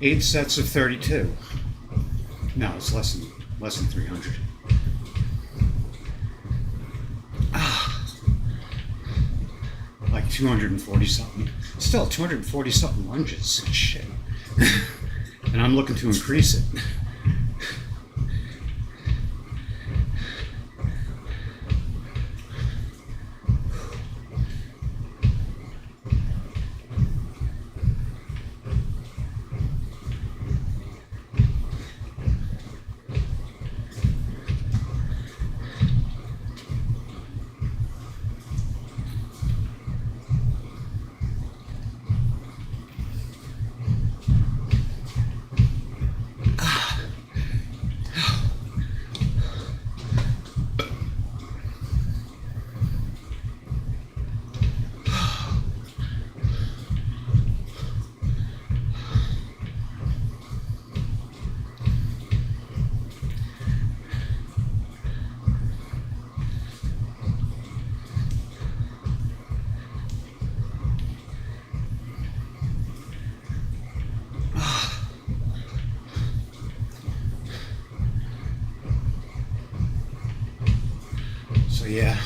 8 sets of 32. No, it's less than 300. Like 240 something. Still 240 something lunges. Shit. And I'm looking to increase it. So yeah,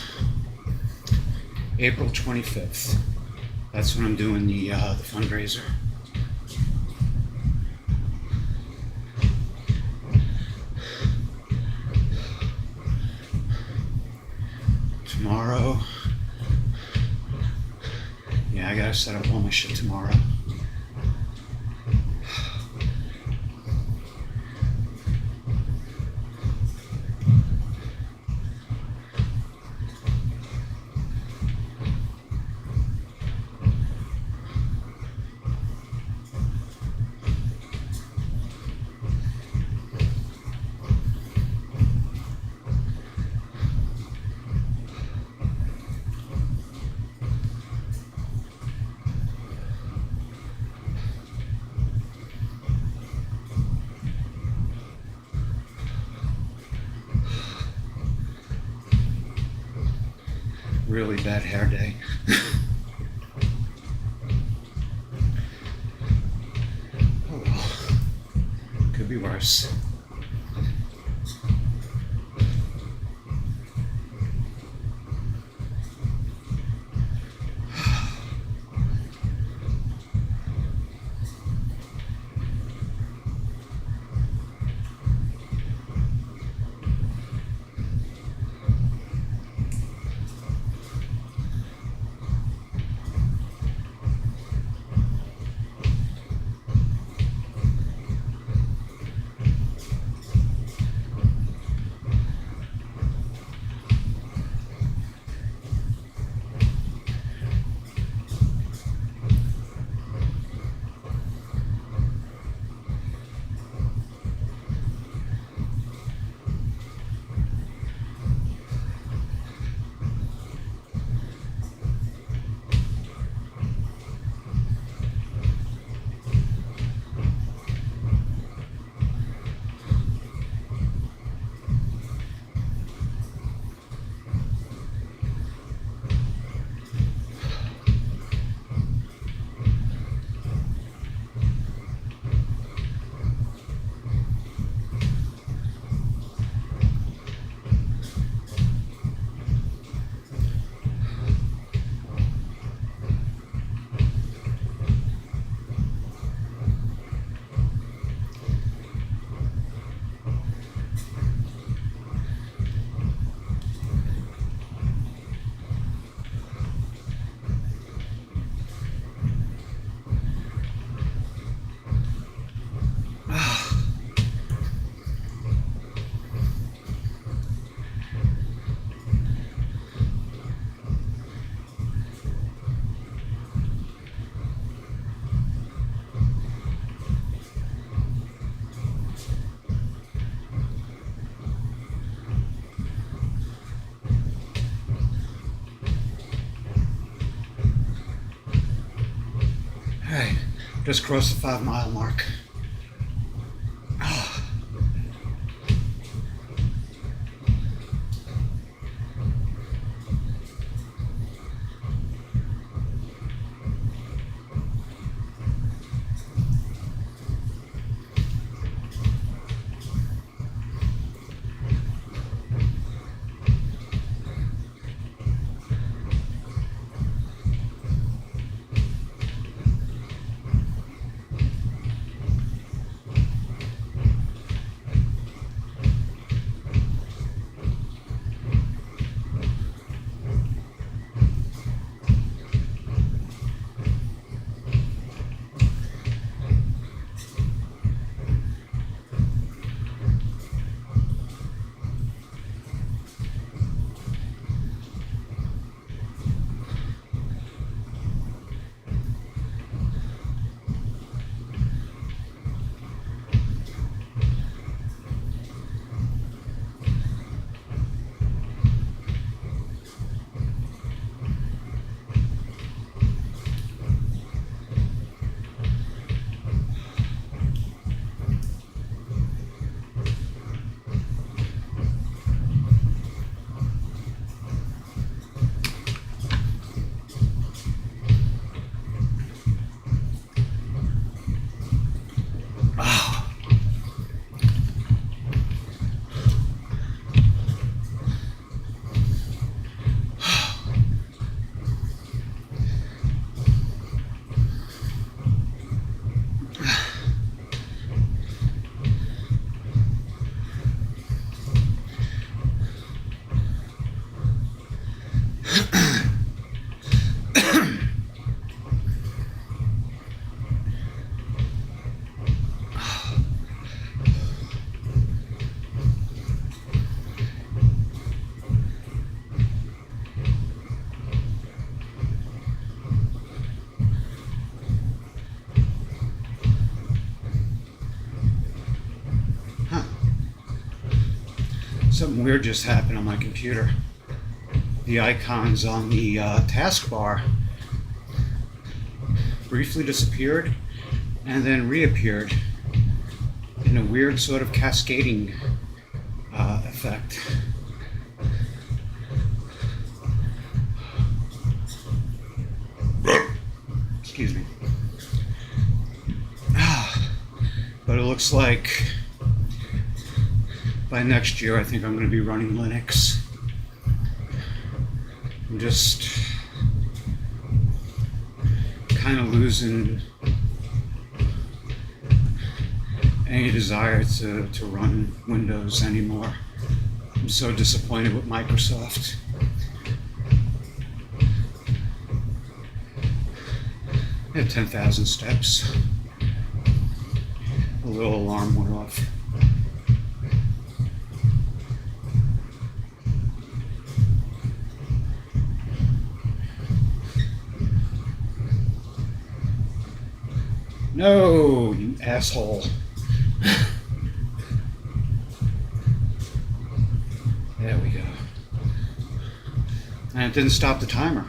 April 25th. That's when I'm doing the fundraiser. Tomorrow, yeah, I gotta set up all my shit tomorrow. Really bad hair day. Oh well, could be worse. Just crossed the 5 mile mark. Something weird just happened on my computer. The icons on the taskbar briefly disappeared and then reappeared in a weird sort of cascading effect. Excuse me. But it looks like by next year I think I'm going to be running Linux. I'm just kind of losing any desire to run Windows anymore. I'm so disappointed with Microsoft. I had 10,000 steps. A little alarm went off. No, you asshole. There we go. And it didn't stop the timer.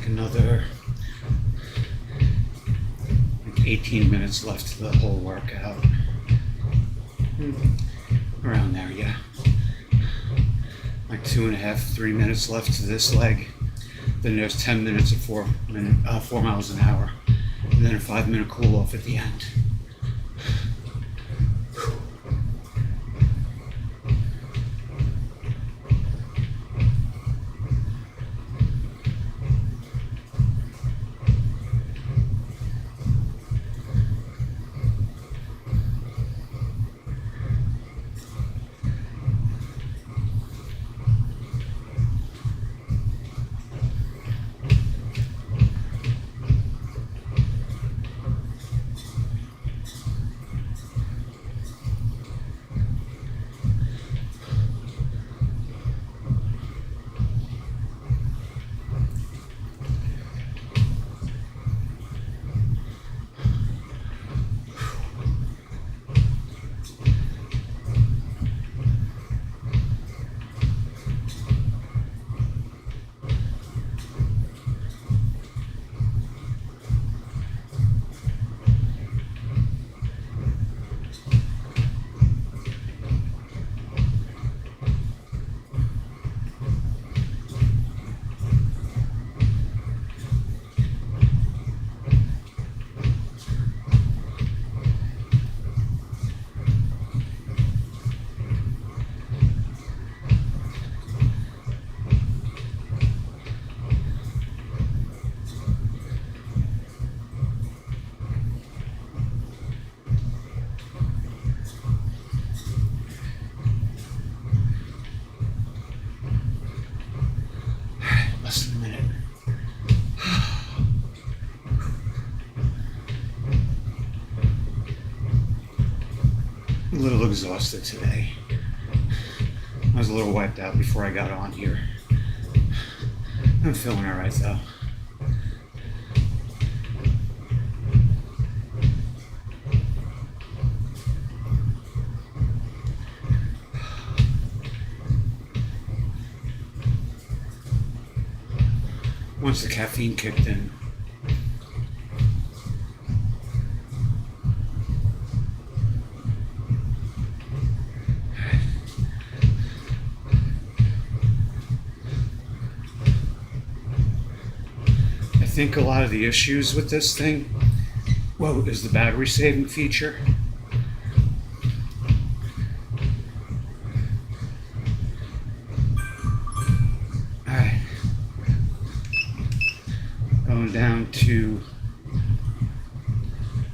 another like 18 minutes left to the whole workout. Around there, yeah. Like 2.5, 3 minutes left to this leg. Then there's 10 minutes of 4 miles an hour. And then a 5-minute cool off at the end. Less than a minute. A little exhausted today. I was a little wiped out before I got on here. I'm feeling alright though. Once the caffeine kicked in. I think a lot of the issues with this thing, well, is the battery saving feature. Going down to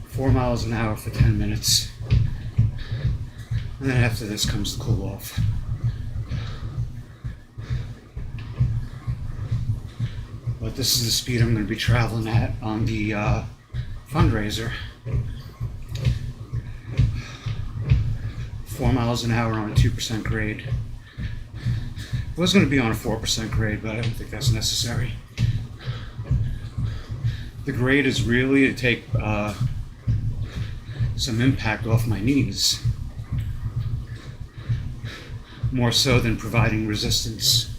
4 miles an hour for 10 minutes. And then after this comes the cool off. But this is the speed I'm going to be traveling at on the fundraiser. 4 miles an hour on a 2% grade. I was going to be on a 4% grade, but I don't think that's necessary. The grade is really to take some impact off my knees, more so than providing resistance.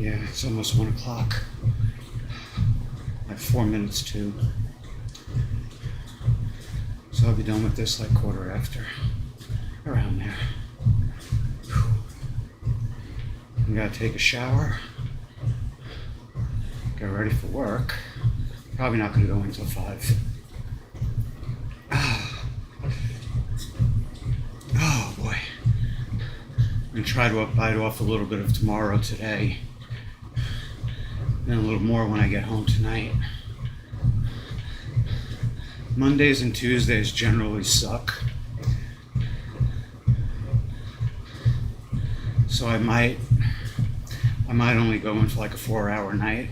Yeah, it's almost 1 o'clock. Like 4 minutes to. So I'll be done with this like quarter after. Around there. I gotta take a shower. Get ready for work. Probably not gonna go until 5. Oh boy. I'm gonna try to bite off a little bit of tomorrow today. Then a little more when I get home tonight. Mondays and Tuesdays generally suck. So I might only go in for like a 4-hour night.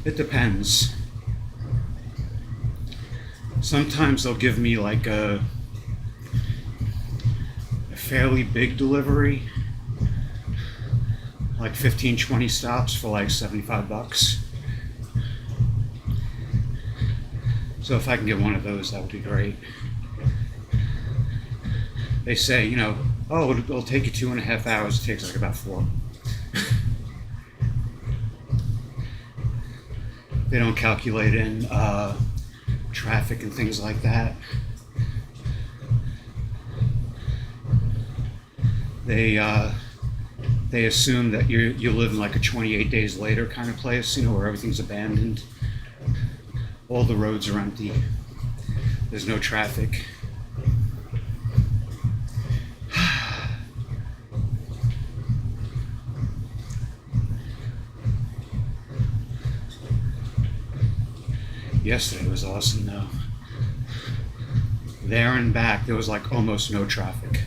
It depends. Sometimes they'll give me like a fairly big delivery, like 15-20 stops for like $75. So if I can get one of those, that would be great. They say, oh, it'll take you 2.5 hours. It takes like about 4. They don't calculate in traffic and things like that. They assume that you live in like a 28 days later kind of place, where everything's abandoned. All the roads are empty. There's no traffic. Yesterday was awesome though. There and back, there was like almost no traffic.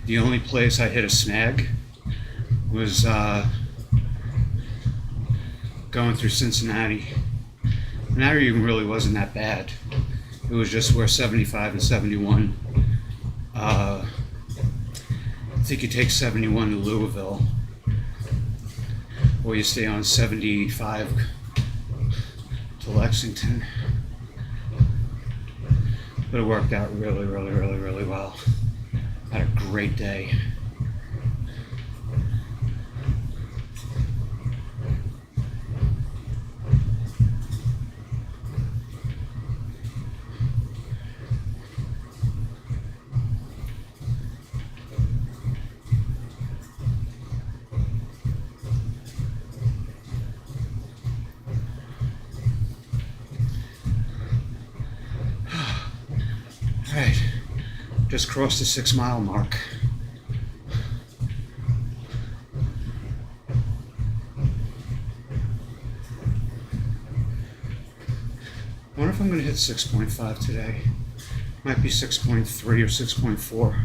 The only place I hit a snag was going through Cincinnati. And that even really wasn't that bad. It was just where 75 and 71. I think you take 71 to Louisville, or you stay on 75 to Lexington. But it worked out really, really, really, really well. Had a great day. Alright, just crossed the 6-mile mark. I wonder if I'm going to hit 6.5 today. Might be 6.3 or 6.4.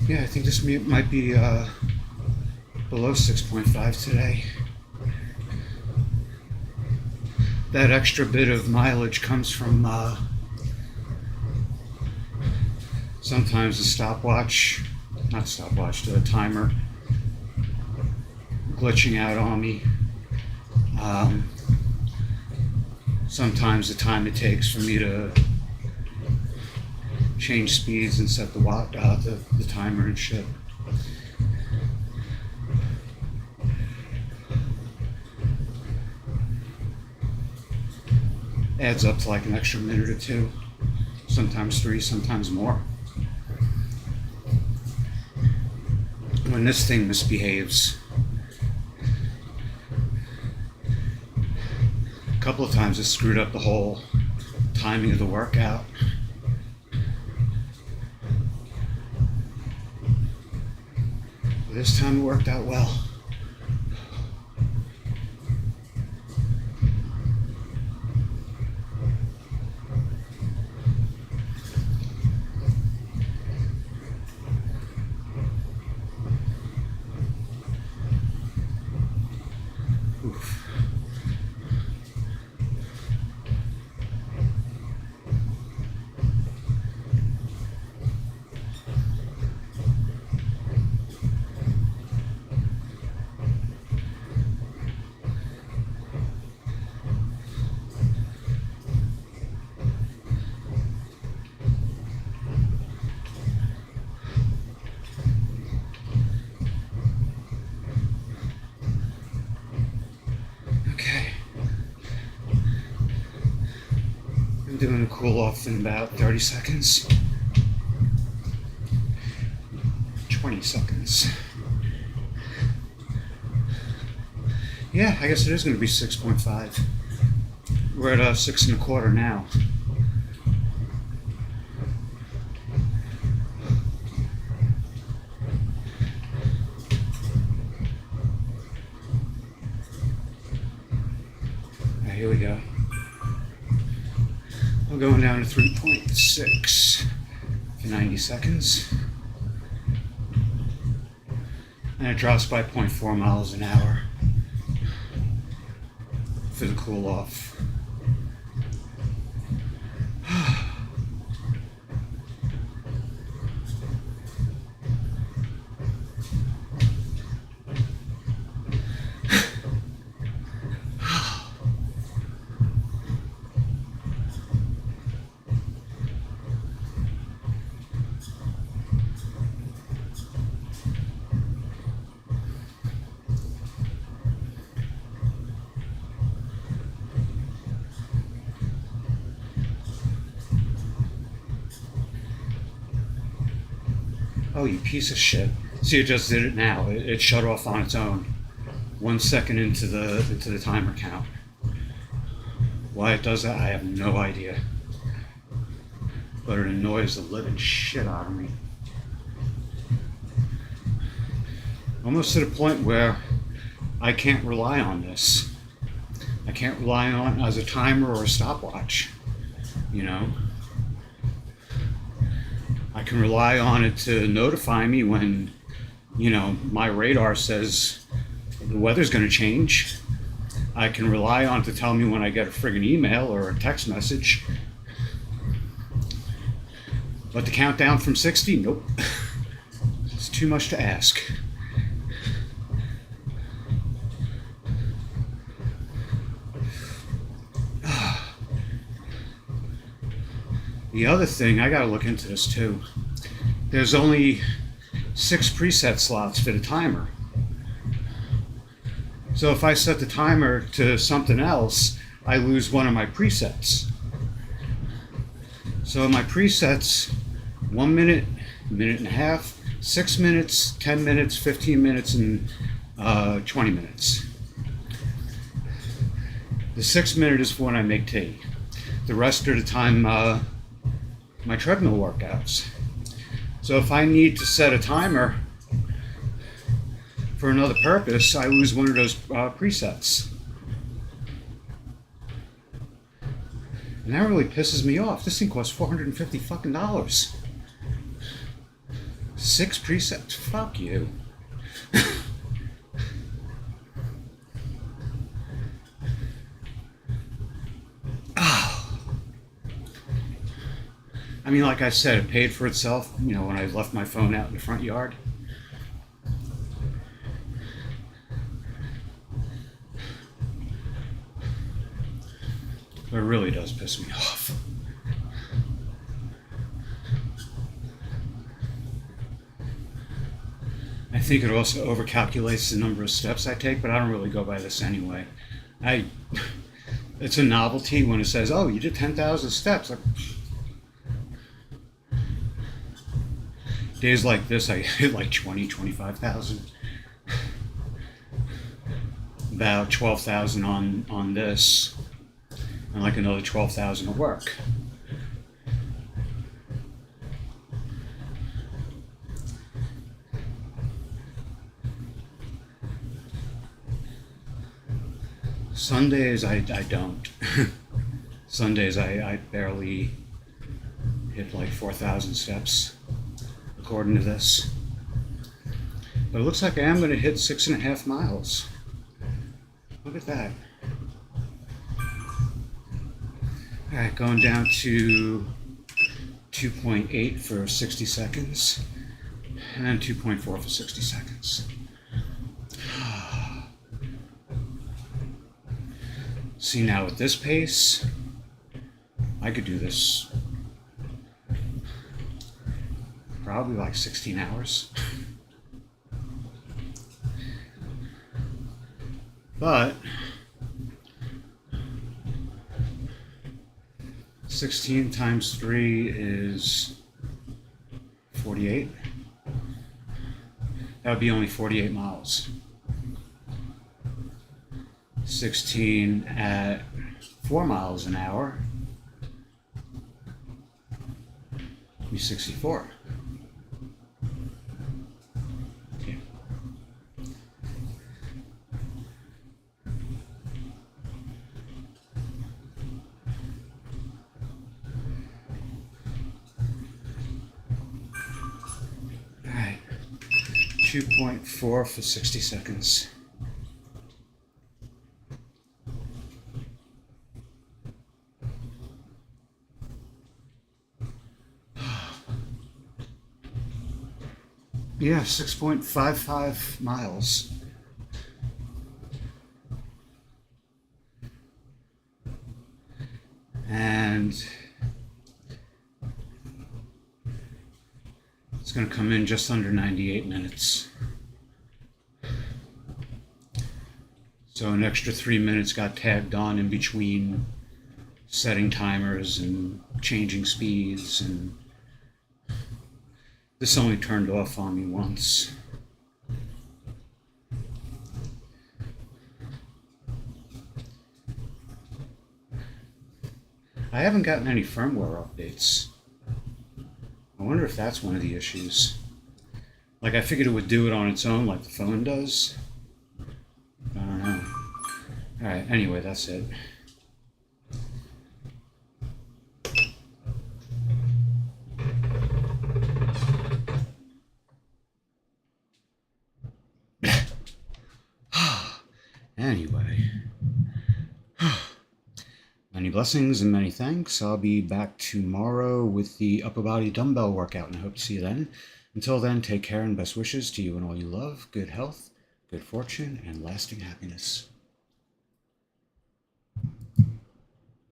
Yeah, I think this might be below 6.5 today. That extra bit of mileage comes from sometimes the timer glitching out on me. Sometimes the time it takes for me to change speeds and set the the timer and shit. Adds up to like an extra minute or two, sometimes 3, sometimes more. When this thing misbehaves, a couple of times it screwed up the whole timing of the workout. But this time it worked out well. Oof. Doing a cool off in about 30 seconds. 20 seconds. Yeah, I guess it is going to be 6.5. We're at 6 1/4 now. Alright, here we go. I'm going down to 3.6 for 90 seconds. And it drops by 0.4 miles an hour for the cool off. Oh, you piece of shit. See, it just did it now. It shut off on its own. 1 second into the timer count. Why it does that, I have no idea. But it annoys the living shit out of me. Almost to the point where I can't rely on this. I can't rely on it as a timer or a stopwatch, you know? I can rely on it to notify me when, you know, my radar says the weather's going to change. I can rely on it to tell me when I get a friggin' email or a text message. But the countdown from 60? Nope. It's too much to ask. The other thing, I gotta look into this too. There's only 6 preset slots for the timer. So if I set the timer to something else, I lose one of my presets. So my presets, 1 minute, minute and a half, 6 minutes, 10 minutes, 15 minutes, and 20 minutes. The 6 minute is for when I make tea. The rest of the time, my treadmill workouts. So if I need to set a timer for another purpose, I lose one of those presets. And that really pisses me off. This thing costs $450 fucking dollars. 6 presets. Fuck you. I mean, like I said, it paid for itself, you know, when I left my phone out in the front yard. But it really does piss me off. think it also overcalculates the number of steps I take, but I don't really go by this anyway. I It's a novelty when it says, "Oh, you did 10,000 steps." Like, days like this, I hit like 20, 25,000. About 12,000 on this, and like another 12,000 at work. Sundays I don't. Sundays I barely hit like 4,000 steps, according to this. But it looks like I am going to hit 6.5 miles. Look at that. Alright, going down to 2.8 for 60 seconds, and then 2.4 for 60 seconds. See, now at this pace, I could do this probably like 16 hours. But 16 times 3 is 48. That would be only 48 miles. 16 at 4 miles an hour would be 64. Okay. All right, 2.4 for 60 seconds. Yeah, 6.55 miles. And it's going to come in just under 98 minutes. So an extra 3 minutes got tagged on in between setting timers and changing speeds, and this only turned off on me once. I haven't gotten any firmware updates. I wonder if that's one of the issues. Like, I figured it would do it on its own like the phone does. I don't know. Alright, anyway, that's it. Anyway, many blessings and many thanks. I'll be back tomorrow with the upper body dumbbell workout, and I hope to see you then. Until then, take care and best wishes to you and all you love. Good health, good fortune, and lasting happiness.